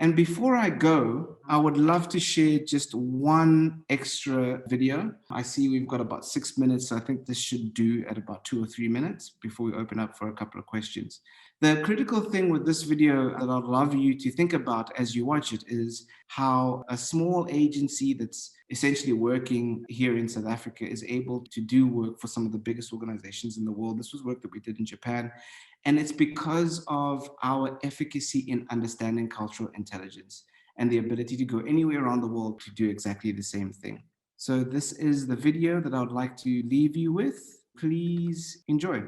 And before I go, I would love to share just one extra video. I see we've got about 6 minutes, so I think this should do at about 2 or 3 minutes before we open up for a couple of questions. The critical thing with this video that I'd love you to think about as you watch it is how a small agency that's essentially working here in South Africa is able to do work for some of the biggest organizations in the world. This was work that we did in Japan. And it's because of our efficacy in understanding cultural intelligence and the ability to go anywhere around the world to do exactly the same thing. So this is the video that I would like to leave you with. Please enjoy.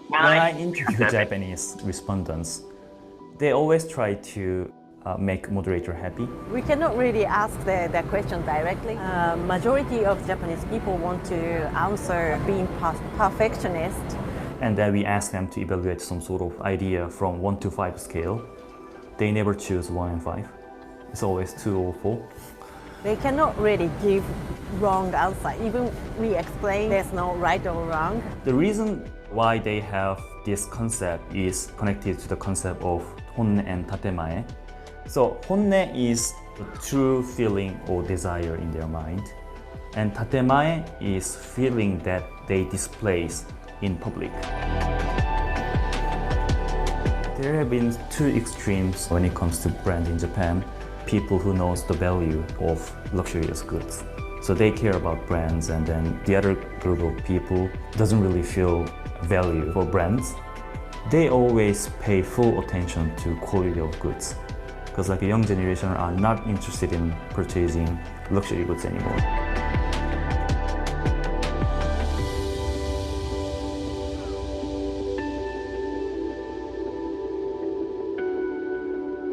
When I interview Japanese respondents, they always try to make moderator happy. We cannot really ask the question directly. Majority of Japanese people want to answer being perfectionist. And then we ask them to evaluate some sort of idea from 1 to 5 scale. They never choose 1 and 5. It's always 2 or 4. They cannot really give wrong answer. Even we explain there's no right or wrong. The reason why they have this concept is connected to the concept of honne and tatemae. So honne is the true feeling or desire in their mind, and tatemae is feeling that they display in public. There have been two extremes when it comes to brand in Japan. People who knows the value of luxurious goods. So they care about brands, and then the other group of people doesn't really feel value for brands. They always pay full attention to quality of goods, because like a young generation are not interested in purchasing luxury goods anymore.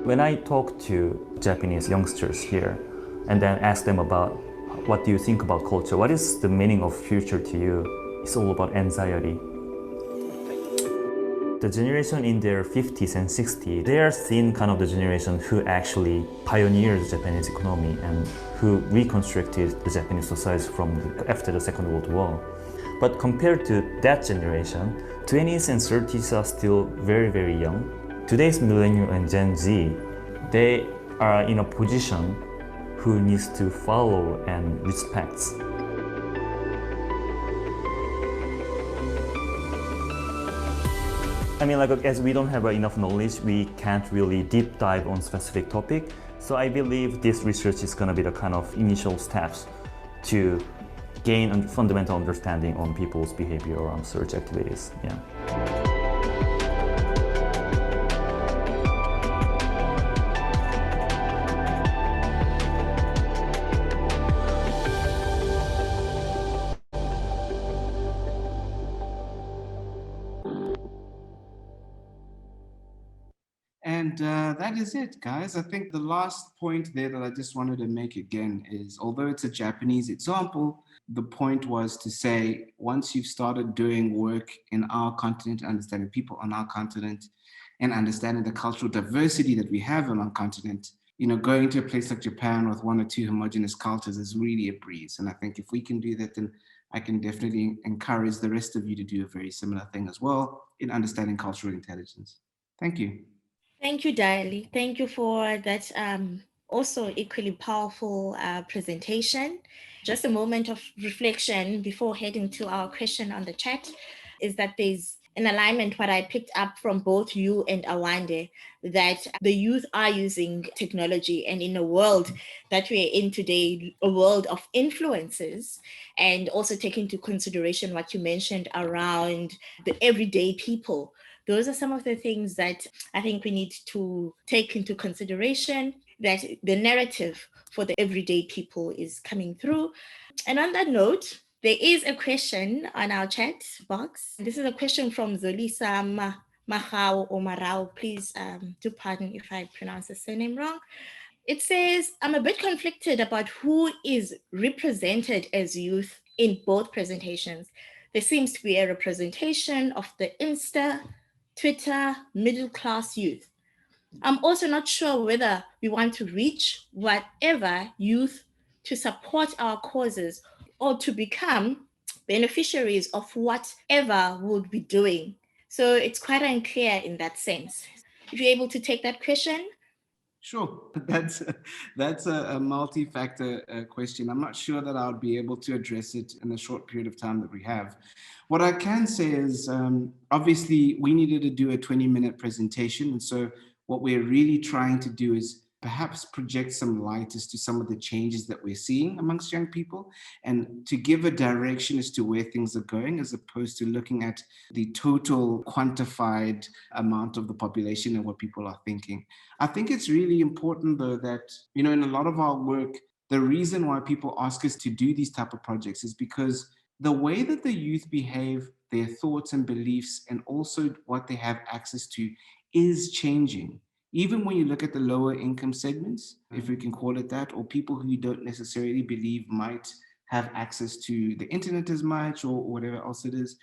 When I talk to Japanese youngsters here and then ask them about what do you think about culture, what is the meaning of future to you, it's all about anxiety. The generation in their 50s and 60s, they are seen kind of the generation who actually pioneered the Japanese economy and who reconstructed the Japanese society after the Second World War. But compared to that generation, 20s and 30s are still very, very young. Today's millennial and Gen Z, they are in a position who needs to follow and respect. I mean, like, as we don't have enough knowledge, we can't really deep dive on specific topic. So I believe this research is going to be the kind of initial steps to gain a fundamental understanding on people's behavior around search activities. Yeah. And that is it, guys. I think the last point there that I just wanted to make again is, although it's a Japanese example, the point was to say, once you've started doing work in our continent, understanding people on our continent, and understanding the cultural diversity that we have on our continent, you know, going to a place like Japan with one or two homogenous cultures is really a breeze. And I think if we can do that, then I can definitely encourage the rest of you to do a very similar thing as well in understanding cultural intelligence. Thank you. Thank you, Daily. Thank you for that also equally powerful presentation. Just a moment of reflection before heading to our question on the chat is that there's an alignment what I picked up from both you and Awande, that the youth are using technology, and in a world that we're in today, a world of influences, and also take into consideration what you mentioned around the everyday people. Those are some of the things that I think we need to take into consideration, that the narrative for the everyday people is coming through. And on that note, there is a question on our chat box. This is a question from Zolisa Mahao or Marao. Please do pardon if I pronounce the surname wrong. It says, I'm a bit conflicted about who is represented as youth in both presentations. There seems to be a representation of the Insta, Twitter, middle-class youth. I'm also not sure whether we want to reach whatever youth to support our causes or to become beneficiaries of whatever we'll be doing. So it's quite unclear in that sense. If you're able to take that question. Sure, that's a multi-factor question. I'm not sure that I'll be able to address it in the short period of time that we have. What I can say is, obviously, we needed to do a 20-minute presentation. And so what we're really trying to do is perhaps project some light as to some of the changes that we're seeing amongst young people, and to give a direction as to where things are going, as opposed to looking at the total quantified amount of the population and what people are thinking. I think it's really important, though, that, you know, in a lot of our work, the reason why people ask us to do these type of projects is because the way that the youth behave, their thoughts and beliefs, and also what they have access to is changing. Even when you look at the lower income segments, if we can call it that, or people who you don't necessarily believe might have access to the internet as much or whatever else it is.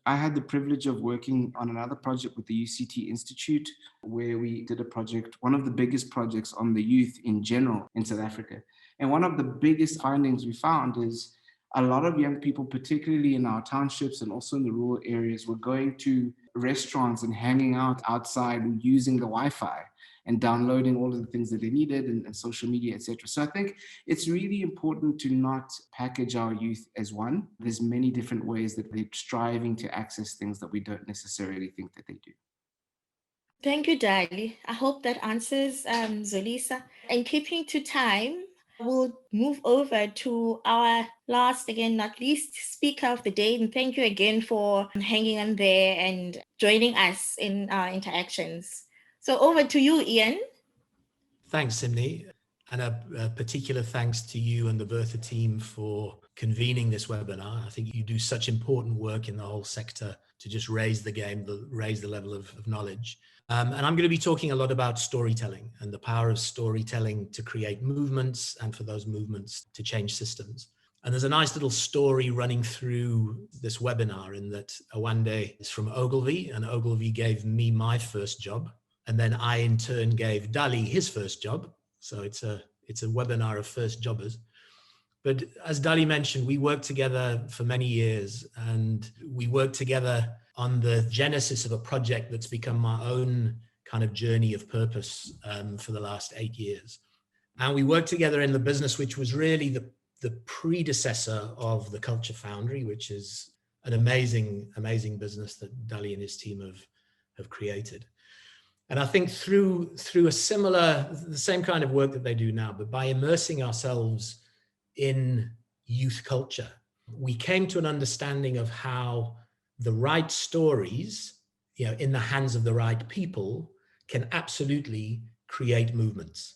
I had the privilege of working on another project with the UCT Institute, where we did a project, one of the biggest projects on the youth in general in South Africa. And one of the biggest findings we found is a lot of young people, particularly in our townships and also in the rural areas, were going to restaurants and hanging out outside and using the Wi-Fi and downloading all of the things that they needed and social media, etc. So I think it's really important to not package our youth as one. There's many different ways that they're striving to access things that we don't necessarily think that they do. Thank you, Dali. I hope that answers Zolisa. And keeping to time, we'll move over to our last, again, not least, speaker of the day. And thank you again for hanging on there and joining us in our interactions. So over to you, Ian. Thanks, Simni. And a particular thanks to you and the Bertha team for convening this webinar. I think you do such important work in the whole sector to just raise the game, raise the level of knowledge. And I'm going to be talking a lot about storytelling and the power of storytelling to create movements and for those movements to change systems. And there's a nice little story running through this webinar in that Awande is from Ogilvy, and Ogilvy gave me my first job. And then I in turn gave Dali his first job. So it's a webinar of first jobbers. But as Dali mentioned, we worked together for many years, and we worked together on the genesis of a project that's become my own kind of journey of purpose for the last 8 years. And we worked together in the business, which was really the predecessor of the Culture Foundry, which is an amazing, amazing business that Dali and his team have created. And I think through the same kind of work that they do now, but by immersing ourselves in youth culture, we came to an understanding of how the right stories, in the hands of the right people, can absolutely create movements.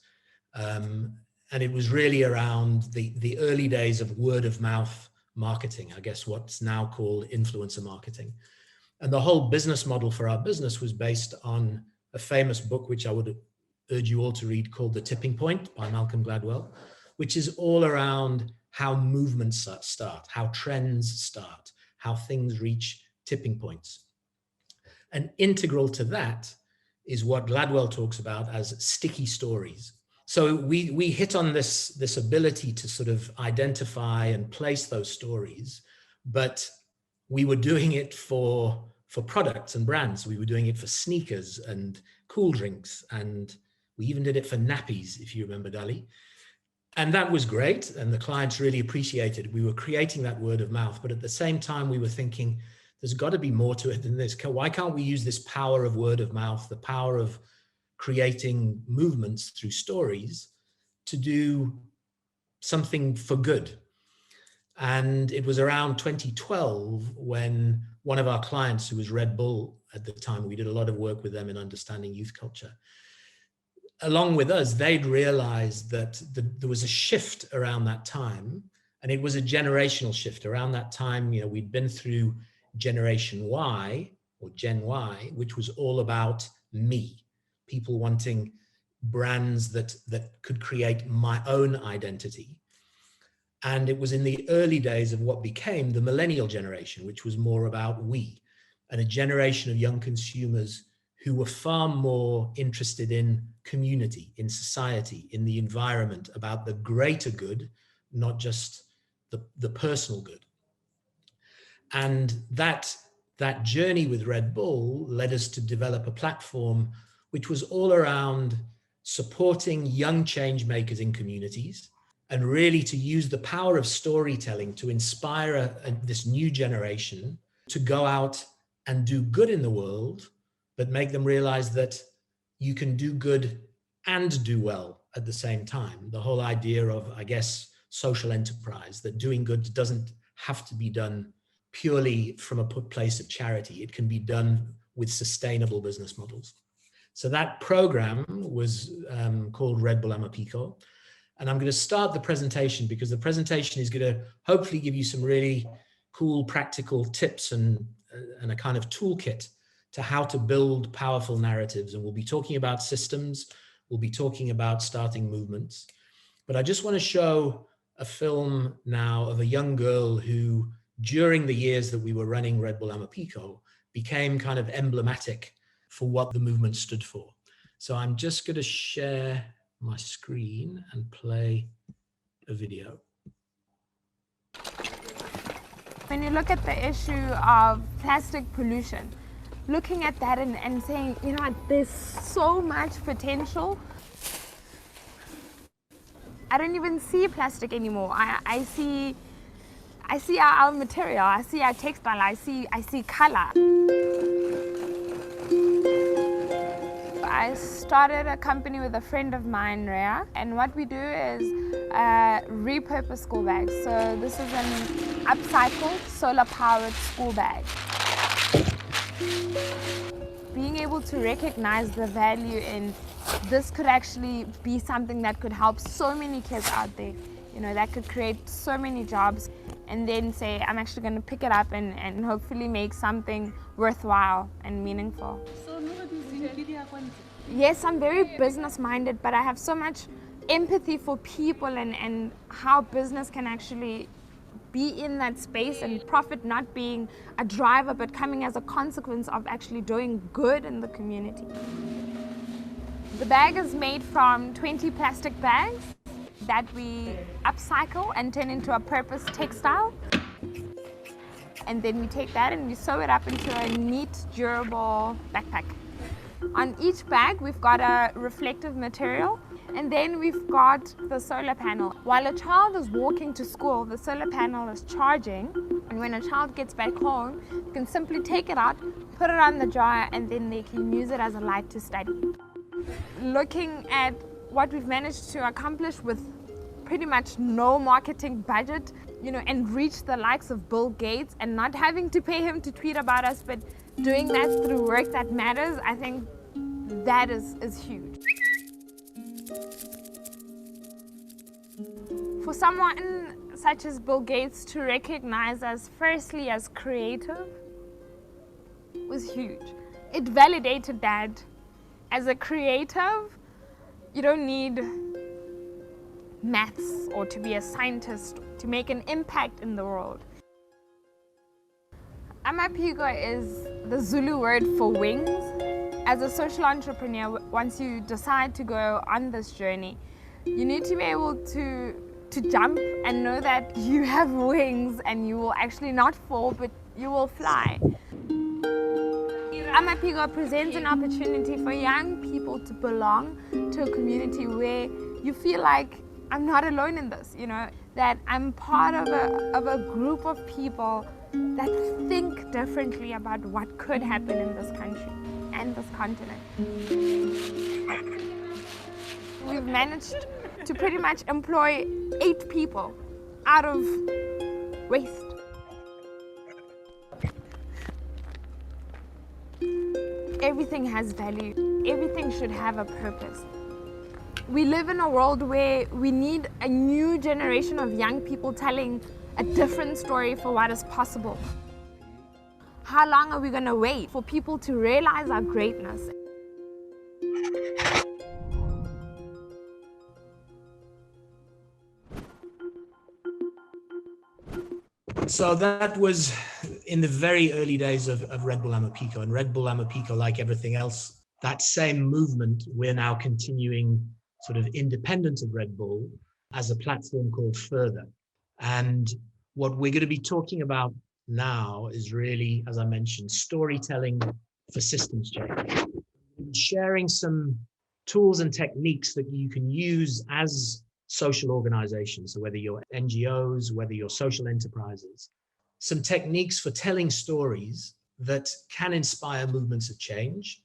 And it was really around the early days of word of mouth marketing, I guess what's now called influencer marketing. And the whole business model for our business was based on a famous book, which I would urge you all to read, called The Tipping Point by Malcolm Gladwell, which is all around how movements start, how trends start, how things reach tipping points. And integral to that is what Gladwell talks about as sticky stories. So we hit on this ability to sort of identify and place those stories, but we were doing it for products and brands. We were doing it for sneakers and cool drinks, and we even did it for nappies, if you remember, Dali. And that was great, and the clients really appreciated it. We were creating that word of mouth, but at the same time, we were thinking, there's got to be more to it than this. Why can't we use this power of word of mouth, the power of creating movements through stories, to do something for good? And it was around 2012 when one of our clients, who was Red Bull at the time, we did a lot of work with them in understanding youth culture. Along with us, they'd realized that there was a shift around that time, and it was a generational shift. Around that time, we'd been through Generation Y, or Gen Y, which was all about me, people wanting brands that could create my own identity. And it was in the early days of what became the millennial generation, which was more about we, and a generation of young consumers who were far more interested in community, in society, in the environment, about the greater good, not just the personal good. And that journey with Red Bull led us to develop a platform which was all around supporting young change makers in communities, and really to use the power of storytelling to inspire this new generation to go out and do good in the world, but make them realize that you can do good and do well at the same time. The whole idea of, I guess, social enterprise, that doing good doesn't have to be done purely from a place of charity. It can be done with sustainable business models. So that program was called Red Bull Amapico. And I'm going to start the presentation because the presentation is going to hopefully give you some really cool practical tips and a kind of toolkit to how to build powerful narratives. And we'll be talking about systems, we'll be talking about starting movements. But I just want to show a film now of a young girl who, during the years that we were running Red Bull Amapico, became kind of emblematic for what the movement stood for. So I'm just going to share my screen and play a video. When you look at the issue of plastic pollution, looking at that and saying, you know what, there's so much potential. I don't even see plastic anymore. I see our material, I see our textile, I see color. I started a company with a friend of mine, Rhea, and what we do is repurpose school bags. So this is an upcycled, solar-powered school bag. Being able to recognize the value in this could actually be something that could help so many kids out there, you know, that could create so many jobs, and then say, I'm actually going to pick it up and hopefully make something worthwhile and meaningful. Yes, I'm very business-minded, but I have so much empathy for people and how business can actually be in that space, and profit not being a driver but coming as a consequence of actually doing good in the community. The bag is made from 20 plastic bags that we upcycle and turn into a purpose textile. And then we take that and we sew it up into a neat, durable backpack. On each bag, we've got a reflective material, and then we've got the solar panel. While a child is walking to school, the solar panel is charging, and when a child gets back home, you can simply take it out, put it on the dryer, and then they can use it as a light to study. Looking at what we've managed to accomplish with pretty much no marketing budget, you know, and reach the likes of Bill Gates and not having to pay him to tweet about us, but doing that through work that matters, I think that is huge. For someone such as Bill Gates to recognize us firstly as creative was huge. It validated that as a creative, you don't need maths or to be a scientist to make an impact in the world. Amaphiko is the Zulu word for wings. As a social entrepreneur, once you decide to go on this journey, you need to be able to jump and know that you have wings and you will actually not fall, but you will fly. Amaphiko presents an opportunity for young people to belong to a community where you feel like I'm not alone in this, you know, that I'm part of a group of people that think differently about what could happen in this country and this continent. We've managed to pretty much employ 8 people out of waste. Everything has value. Everything should have a purpose. We live in a world where we need a new generation of young people telling a different story for what is possible. How long are we going to wait for people to realize our greatness? So that was in the very early days of Red Bull Amaphiko. And Red Bull Amaphiko, like everything else, that same movement, we're now continuing sort of independent of Red Bull as a platform called Further. And what we're going to be talking about now is really, as I mentioned, storytelling for systems change. Sharing some tools and techniques that you can use as social organizations, so whether you're NGOs, whether you're social enterprises, some techniques for telling stories that can inspire movements of change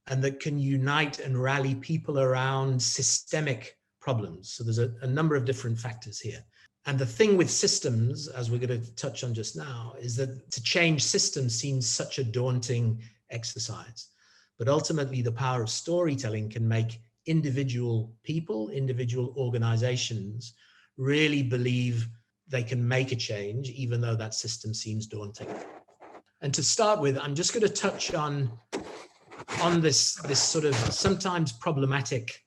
and that can unite and rally people around systemic problems. So there's a number of different factors here. And the thing with systems, as we're going to touch on just now, is that to change systems seems such a daunting exercise. But ultimately, the power of storytelling can make individual people, individual organizations really believe they can make a change, even though that system seems daunting. And to start with, I'm just going to touch on this sort of sometimes problematic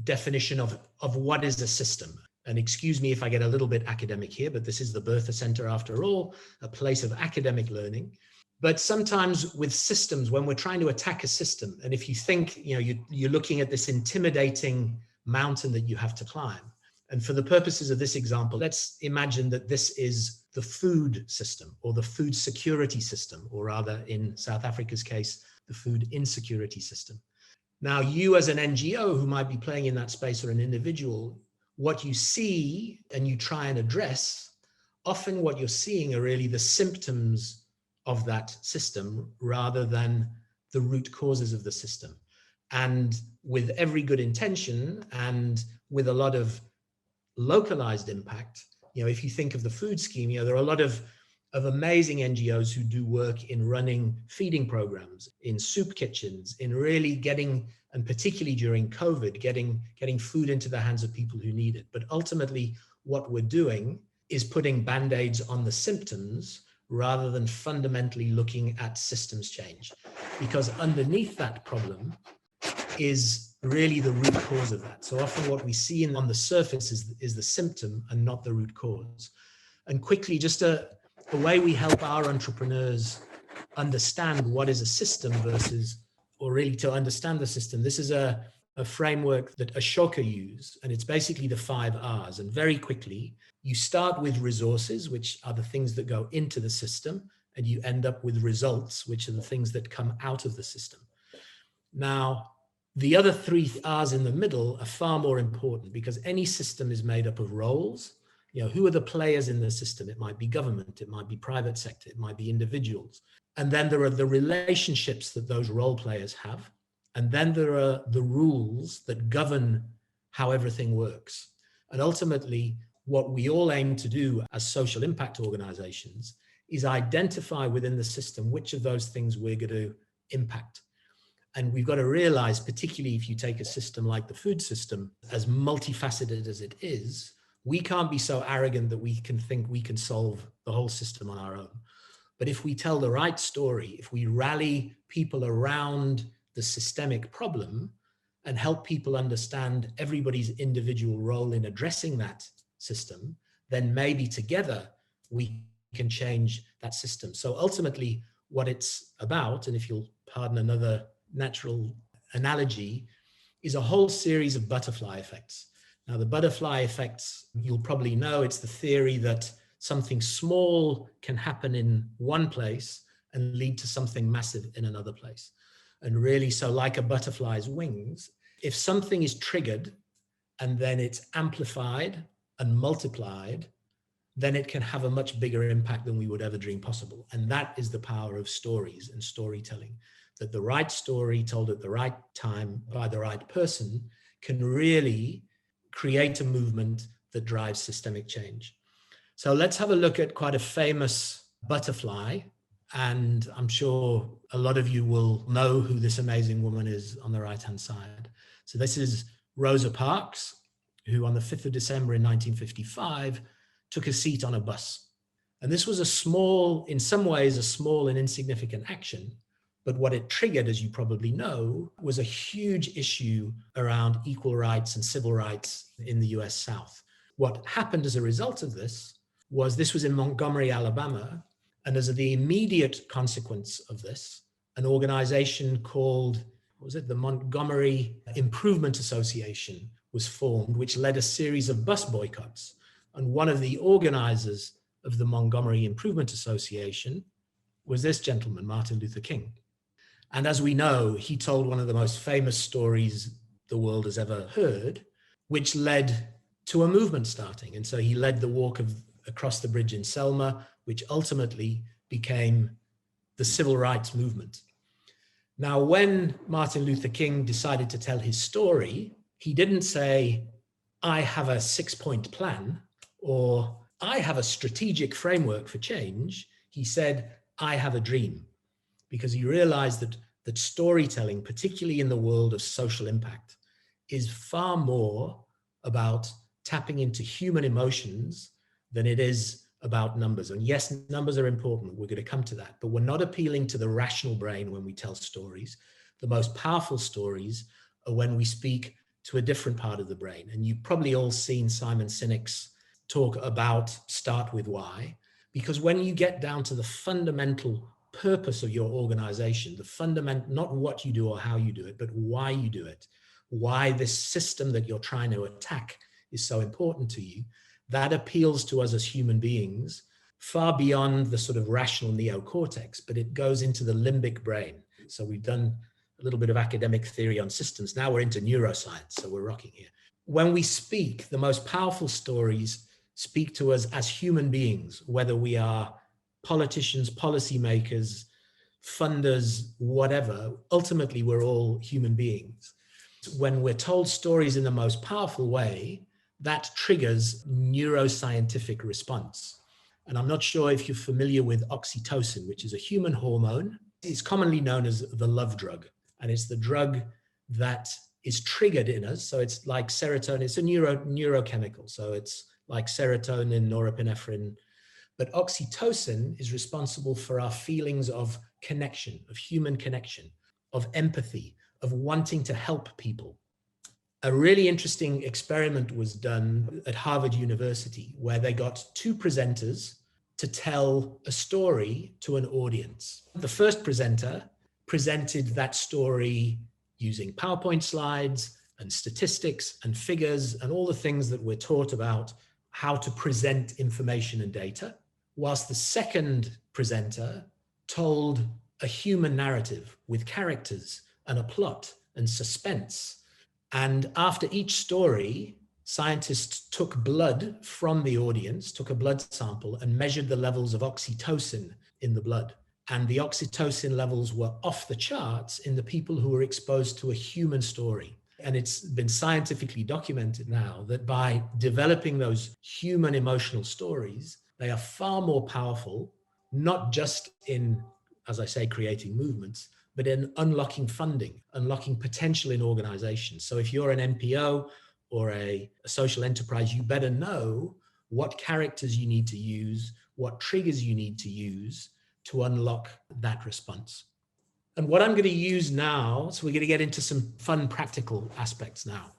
definition of what is a system. And excuse me if I get a little bit academic here, but this is the Bertha Center after all, a place of academic learning. But sometimes with systems, when we're trying to attack a system, and if you think, you know, you're looking at this intimidating mountain that you have to climb, And for the purposes of this example, let's imagine that this is the food system or the food security system, or rather in South Africa's case, the food insecurity system. Now, you as an NGO who might be playing in that space, or an individual, what you see and you try and address, often what you're seeing are really the symptoms of that system rather than the root causes of the system. And with every good intention and with a lot of localized impact, if you think of the food scheme, there are a lot of amazing NGOs who do work in running feeding programs, in soup kitchens, in really getting, and particularly during COVID, getting food into the hands of people who need it. But ultimately, what we're doing is putting Band-Aids on the symptoms rather than fundamentally looking at systems change. Because underneath that problem is really the root cause of that. So often what we see on the surface is the symptom and not the root cause. And quickly, just a way we help our entrepreneurs understand what is a system versus, or really to understand the system. This is a framework that Ashoka used, and it's basically the 5 R's. And very quickly, you start with resources, which are the things that go into the system, and you end up with results, which are the things that come out of the system. Now, the other 3 R's in the middle are far more important, because any system is made up of roles. Who are the players in the system? It might be government, it might be private sector, it might be individuals. And then there are the relationships that those role players have. And then there are the rules that govern how everything works. And ultimately, what we all aim to do as social impact organizations is identify within the system which of those things we're going to impact. And we've got to realize, particularly if you take a system like the food system, as multifaceted as it is, we can't be so arrogant that we can think we can solve the whole system on our own. But if we tell the right story, if we rally people around the systemic problem and help people understand everybody's individual role in addressing that system, then maybe together we can change that system. So ultimately, what it's about, and if you'll pardon another natural analogy, is a whole series of butterfly effects. Now, the butterfly effects, you'll probably know, it's the theory that something small can happen in one place and lead to something massive in another place. And really, so like a butterfly's wings, if something is triggered and then it's amplified and multiplied, then it can have a much bigger impact than we would ever dream possible. And that is the power of stories and storytelling, that the right story told at the right time by the right person can really create a movement that drives systemic change. So let's have a look at quite a famous butterfly. And I'm sure a lot of you will know who this amazing woman is on the right-hand side. So this is Rosa Parks, who on the 5th of December in 1955 took a seat on a bus. And this was a small, in some ways, a small and insignificant action. But what it triggered, as you probably know, was a huge issue around equal rights and civil rights in the US South. What happened as a result of this was in Montgomery, Alabama. And as the immediate consequence of this, an organization called, the Montgomery Improvement Association was formed, which led a series of bus boycotts. And one of the organizers of the Montgomery Improvement Association was this gentleman, Martin Luther King. And as we know, he told one of the most famous stories the world has ever heard, which led to a movement starting. And so he led the walk across the bridge in Selma, which ultimately became the civil rights movement. Now, when Martin Luther King decided to tell his story, he didn't say, I have a 6-point plan, or I have a strategic framework for change. He said, I have a dream. Because he realized that storytelling, particularly in the world of social impact, is far more about tapping into human emotions than it is about numbers. And yes, numbers are important. We're going to come to that. But we're not appealing to the rational brain when we tell stories. The most powerful stories are when we speak to a different part of the brain. And you've probably all seen Simon Sinek's talk about Start With Why, because when you get down to the fundamental purpose of your organization, the fundament, not what you do or how you do it, but why you do it, why this system that you're trying to attack is so important to you, that appeals to us as human beings far beyond the sort of rational neocortex, but it goes into the limbic brain. So we've done a little bit of academic theory on systems. Now we're into neuroscience, so we're rocking here. When we speak, the most powerful stories speak to us as human beings, whether we are politicians, policymakers, funders, whatever. Ultimately, we're all human beings. When we're told stories in the most powerful way, that triggers neuroscientific response. And I'm not sure if you're familiar with oxytocin, which is a human hormone. It's commonly known as the love drug. And it's the drug that is triggered in us. So it's like serotonin. It's a neurochemical. So it's like serotonin, norepinephrine. But oxytocin is responsible for our feelings of connection, of human connection, of empathy, of wanting to help people. A really interesting experiment was done at Harvard University where they got two presenters to tell a story to an audience. The first presenter presented that story using PowerPoint slides and statistics and figures and all the things that we're taught about how to present information and data, whilst the second presenter told a human narrative with characters and a plot and suspense. And after each story, scientists took blood from the audience, took a blood sample and measured the levels of oxytocin in the blood. And the oxytocin levels were off the charts in the people who were exposed to a human story. And it's been scientifically documented now that by developing those human emotional stories, they are far more powerful, not just in, as I say, creating movements, but in unlocking funding, unlocking potential in organizations. So if you're an NPO or a social enterprise, you better know what characters you need to use, what triggers you need to use to unlock that response. And what I'm going to use now, so we're going to get into some fun practical aspects now.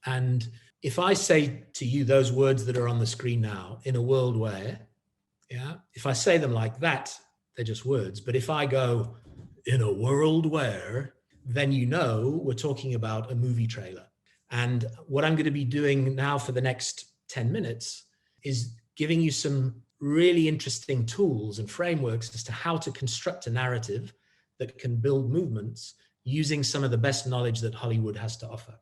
And if I say to you those words that are on the screen now, in a world where, if I say them like that, they're just words. But if I go, in a world where, then you know we're talking about a movie trailer. And what I'm going to be doing now for the next 10 minutes is giving you some really interesting tools and frameworks as to how to construct a narrative that can build movements using some of the best knowledge that Hollywood has to offer.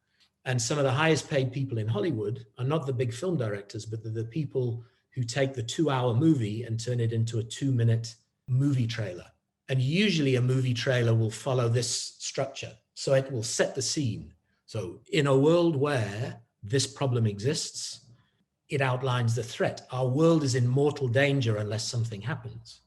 And some of the highest paid people in Hollywood are not the big film directors, but they're the people who take the 2-hour movie and turn it into a 2-minute movie trailer. And usually a movie trailer will follow this structure. So it will set the scene. So in a world where this problem exists, it outlines the threat. Our world is in mortal danger unless something happens.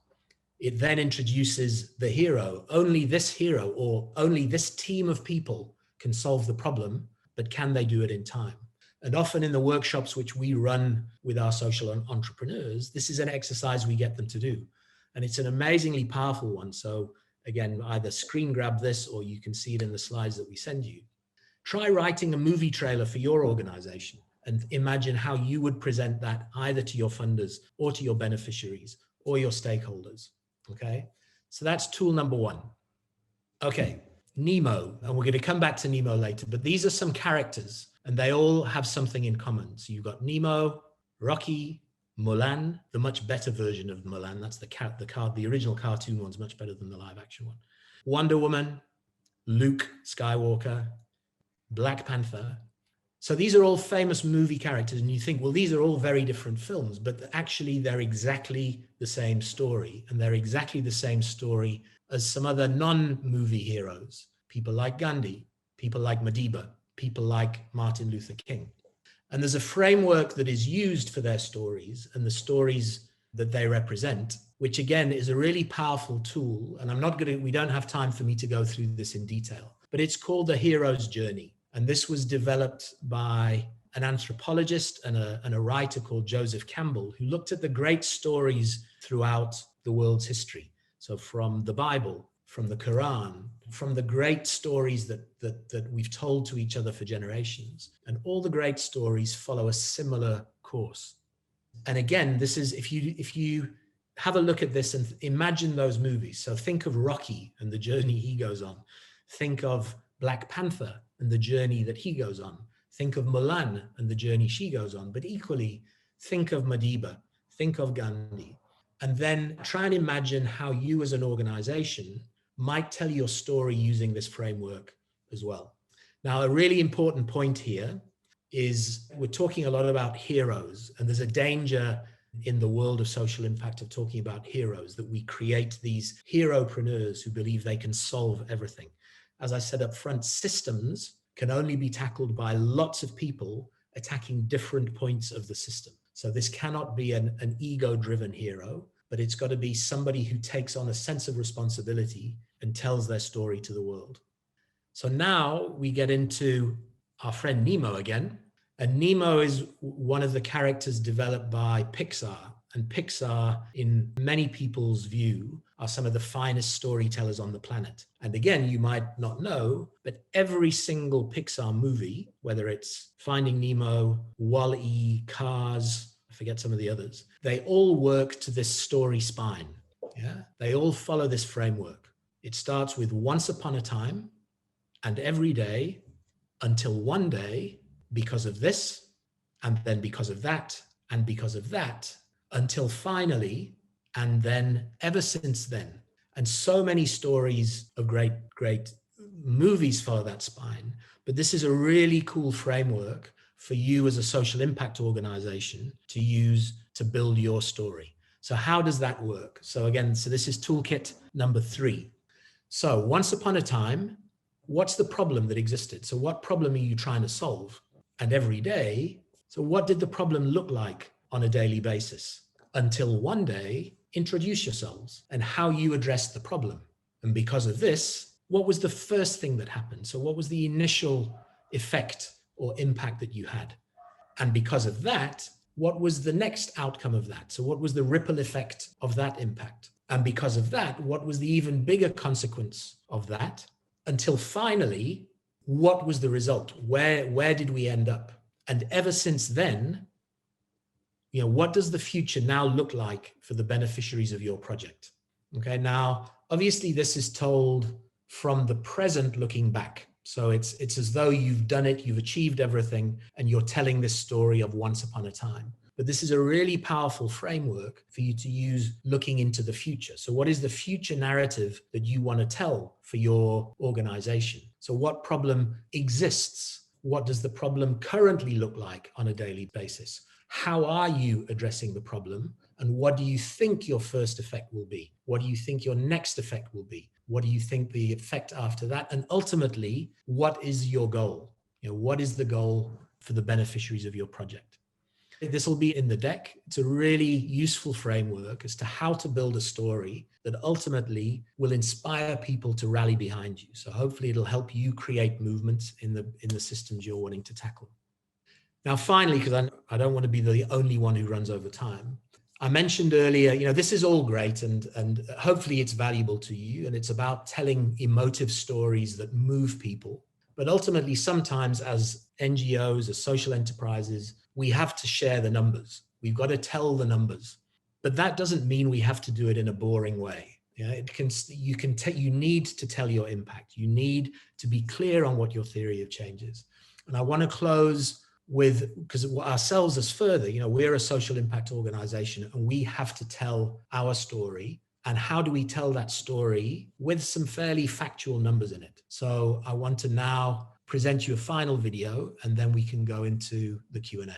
It then introduces the hero. Only this hero or only this team of people can solve the problem, but can they do it in time? And often in the workshops which we run with our social entrepreneurs, this is an exercise we get them to do. And it's an amazingly powerful one. So again, either screen grab this or you can see it in the slides that we send you. Try writing a movie trailer for your organization and imagine how you would present that either to your funders or to your beneficiaries or your stakeholders. Okay, so that's tool number one. Okay, Nemo, and we're going to come back to Nemo later, but these are some characters and they all have something in common. So you've got Nemo, Rocky, Mulan, the much better version of Mulan. That's the original cartoon one's much better than the live action one. Wonder Woman, Luke Skywalker, Black Panther. So these are all famous movie characters, and you think, well, these are all very different films, but actually they're exactly the same story, and they're exactly the same story as some other non-movie heroes, people like Gandhi, people like Madiba, people like Martin Luther King. And there's a framework that is used for their stories and the stories that they represent, which again is a really powerful tool. And we don't have time for me to go through this in detail, but it's called the hero's journey. And this was developed by an anthropologist and a writer called Joseph Campbell, who looked at the great stories throughout the world's history. So from the Bible, from the Quran, from the great stories that we've told to each other for generations. And all the great stories follow a similar course. And again, this is, if you have a look at this and imagine those movies. So think of Rocky and the journey he goes on. Think of Black Panther and the journey that he goes on. think of Mulan and the journey she goes on, but equally think of Madiba, think of Gandhi, and then try and imagine how you as an organization might tell your story using this framework as well. Now, a really important point here is we're talking a lot about heroes, and there's a danger in the world of social impact of talking about heroes, that we create these heropreneurs who believe they can solve everything. As I said up front, systems can only be tackled by lots of people attacking different points of the system. So this cannot be an ego-driven hero, but it's got to be somebody who takes on a sense of responsibility and tells their story to the world. So now we get into our friend Nemo again. And Nemo is one of the characters developed by Pixar. And Pixar, in many people's view, are some of the finest storytellers on the planet. And again, you might not know, but every single Pixar movie, whether it's Finding Nemo, Wall-E, Cars, I forget some of the others, they all work to this story spine. Yeah, they all follow this framework. It starts with once upon a time and every day until one day, because of this, and then because of that, and because of that, until finally, and then ever since then. And so many stories of great movies follow that spine. But this is a really cool framework for you as a social impact organization to use to build your story. So how does that work? So again, so this is toolkit number 3. So once upon a time, what's the problem that existed? So what problem are you trying to solve? And every day, so what did the problem look like on a daily basis? Until one day, introduce yourselves and how you addressed the problem. And because of this, what was the first thing that happened? So what was the initial effect or impact that you had? And because of that, what was the next outcome of that? So what was the ripple effect of that impact? And because of that, what was the even bigger consequence of that? Until finally, what was the result? Where did we end up? And ever since then, what does the future now look like for the beneficiaries of your project? Okay, now, obviously this is told from the present looking back. So it's as though you've done it, you've achieved everything, and you're telling this story of once upon a time. But this is a really powerful framework for you to use looking into the future. So what is the future narrative that you want to tell for your organization? So what problem exists? What does the problem currently look like on a daily basis? How are you addressing the problem? And what do you think your first effect will be? What do you think your next effect will be? What do you think the effect after that? And ultimately, what is your goal? What is the goal for the beneficiaries of your project? This will be in the deck. It's a really useful framework as to how to build a story that ultimately will inspire people to rally behind you. So hopefully it'll help you create movements in the systems you're wanting to tackle. Now, finally, because I don't want to be the only one who runs over time, I mentioned earlier, this is all great and hopefully it's valuable to you, and it's about telling emotive stories that move people. But ultimately, sometimes as NGOs, as social enterprises, we have to share the numbers. We've got to tell the numbers. But that doesn't mean we have to do it in a boring way. You need to tell your impact. You need to be clear on what your theory of change is. And I want to close with, because ourselves as further, we're a social impact organization and we have to tell our story. And how do we tell that story with some fairly factual numbers in it? So I want to now present you a final video and then we can go into the Q&A.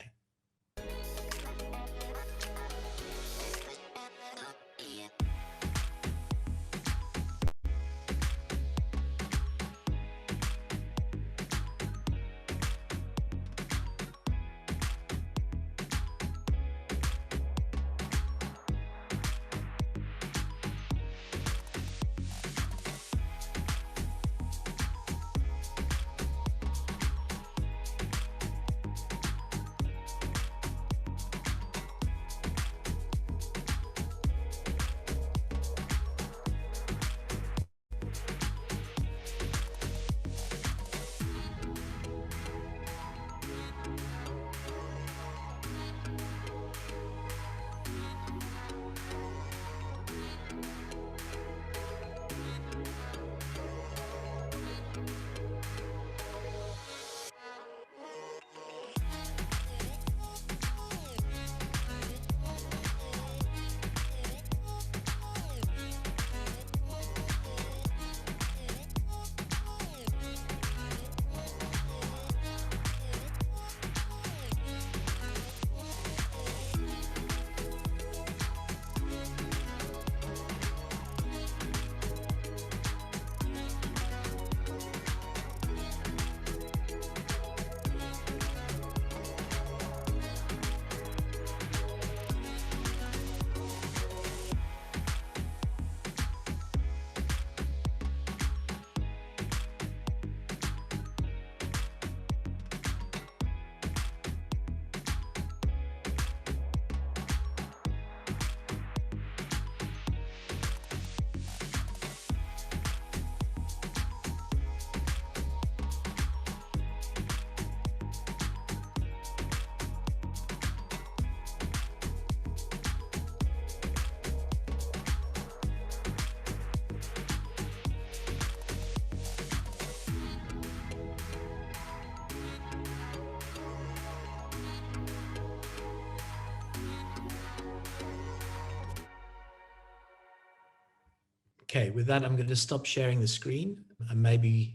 Okay, with that, I'm going to stop sharing the screen and maybe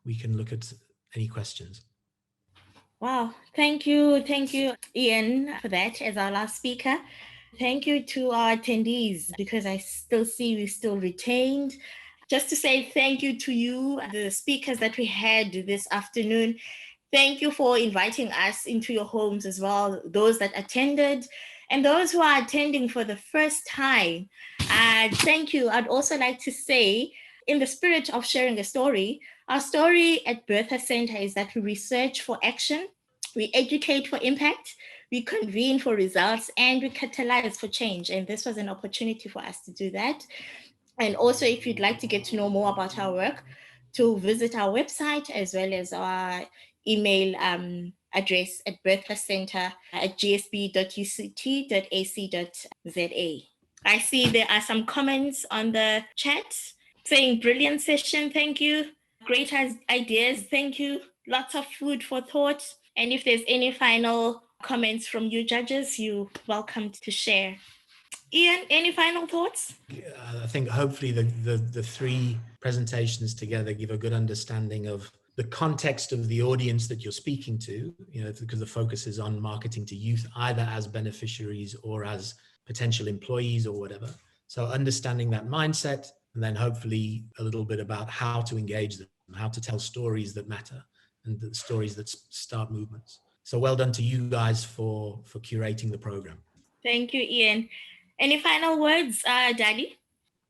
we can look at any questions. Wow, thank you, Ian, for that as our last speaker. Thank you to our attendees, because I still see we still retained. Just to say thank you to you, the speakers that we had this afternoon. Thank you for inviting us into your homes as well, those that attended and those who are attending for the first time. Thank you. I'd also like to say, in the spirit of sharing a story, our story at Bertha Center is that we research for action, we educate for impact, we convene for results, and we catalyze for change. And this was an opportunity for us to do that. And also, if you'd like to get to know more about our work, to visit our website as well as our email address at berthacenter@gsb.uct.ac.za. I see there are some comments on the chat saying brilliant session, thank you. Great ideas, thank you. Lots of food for thought. And if there's any final comments from you judges, you're welcome to share. Ian, any final thoughts? I think hopefully the three presentations together give a good understanding of the context of the audience that you're speaking to, because the focus is on marketing to youth, either as beneficiaries or as potential employees or whatever. So understanding that mindset, and then hopefully a little bit about how to engage them, how to tell stories that matter and the stories that start movements. So well done to you guys for curating the program. Thank you, Ian. Any final words, Daddy?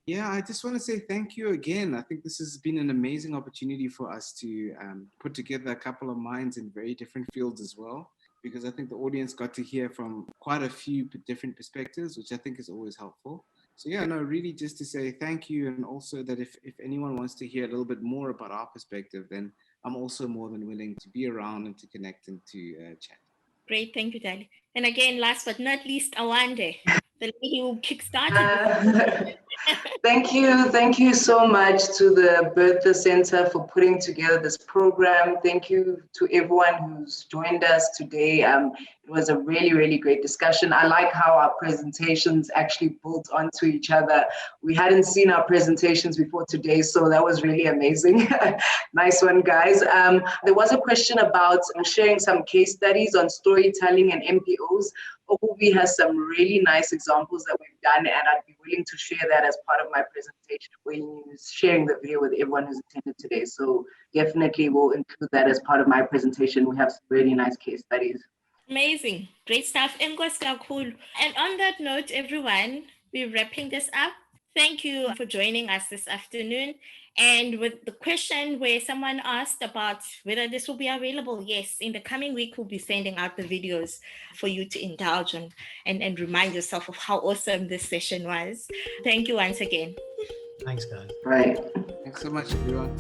Yeah, I just want to say thank you again. I think this has been an amazing opportunity for us to put together a couple of minds in very different fields as well, because I think the audience got to hear from quite a few different perspectives, which I think is always helpful. So yeah, no, really just to say thank you. And also that if anyone wants to hear a little bit more about our perspective, then I'm also more than willing to be around and to connect and to chat. Great, thank you, Daddy. And again, last but not least, Awande, the lady who kickstarted. Thank you so much to the Bertha Center for putting together this program. Thank you to everyone who's joined us today. It was a really, really great discussion. I like how our presentations actually built onto each other. We hadn't seen our presentations before today, so that was really amazing. Nice one, guys. There was a question about sharing some case studies on storytelling and MPOs. Obi has some really nice examples that we've done, and I'd be willing to share that as part of my presentation when you're sharing the video with everyone who's attended today. So definitely we'll include that as part of my presentation. We have some really nice case studies. Amazing. Great stuff. And on that note, everyone, we're wrapping this up. Thank you for joining us this afternoon. And with the question where someone asked about whether this will be available, yes, in the coming week, we'll be sending out the videos for you to indulge on and remind yourself of how awesome this session was. Thank you once again. Thanks, guys. Right. Thanks so much, everyone.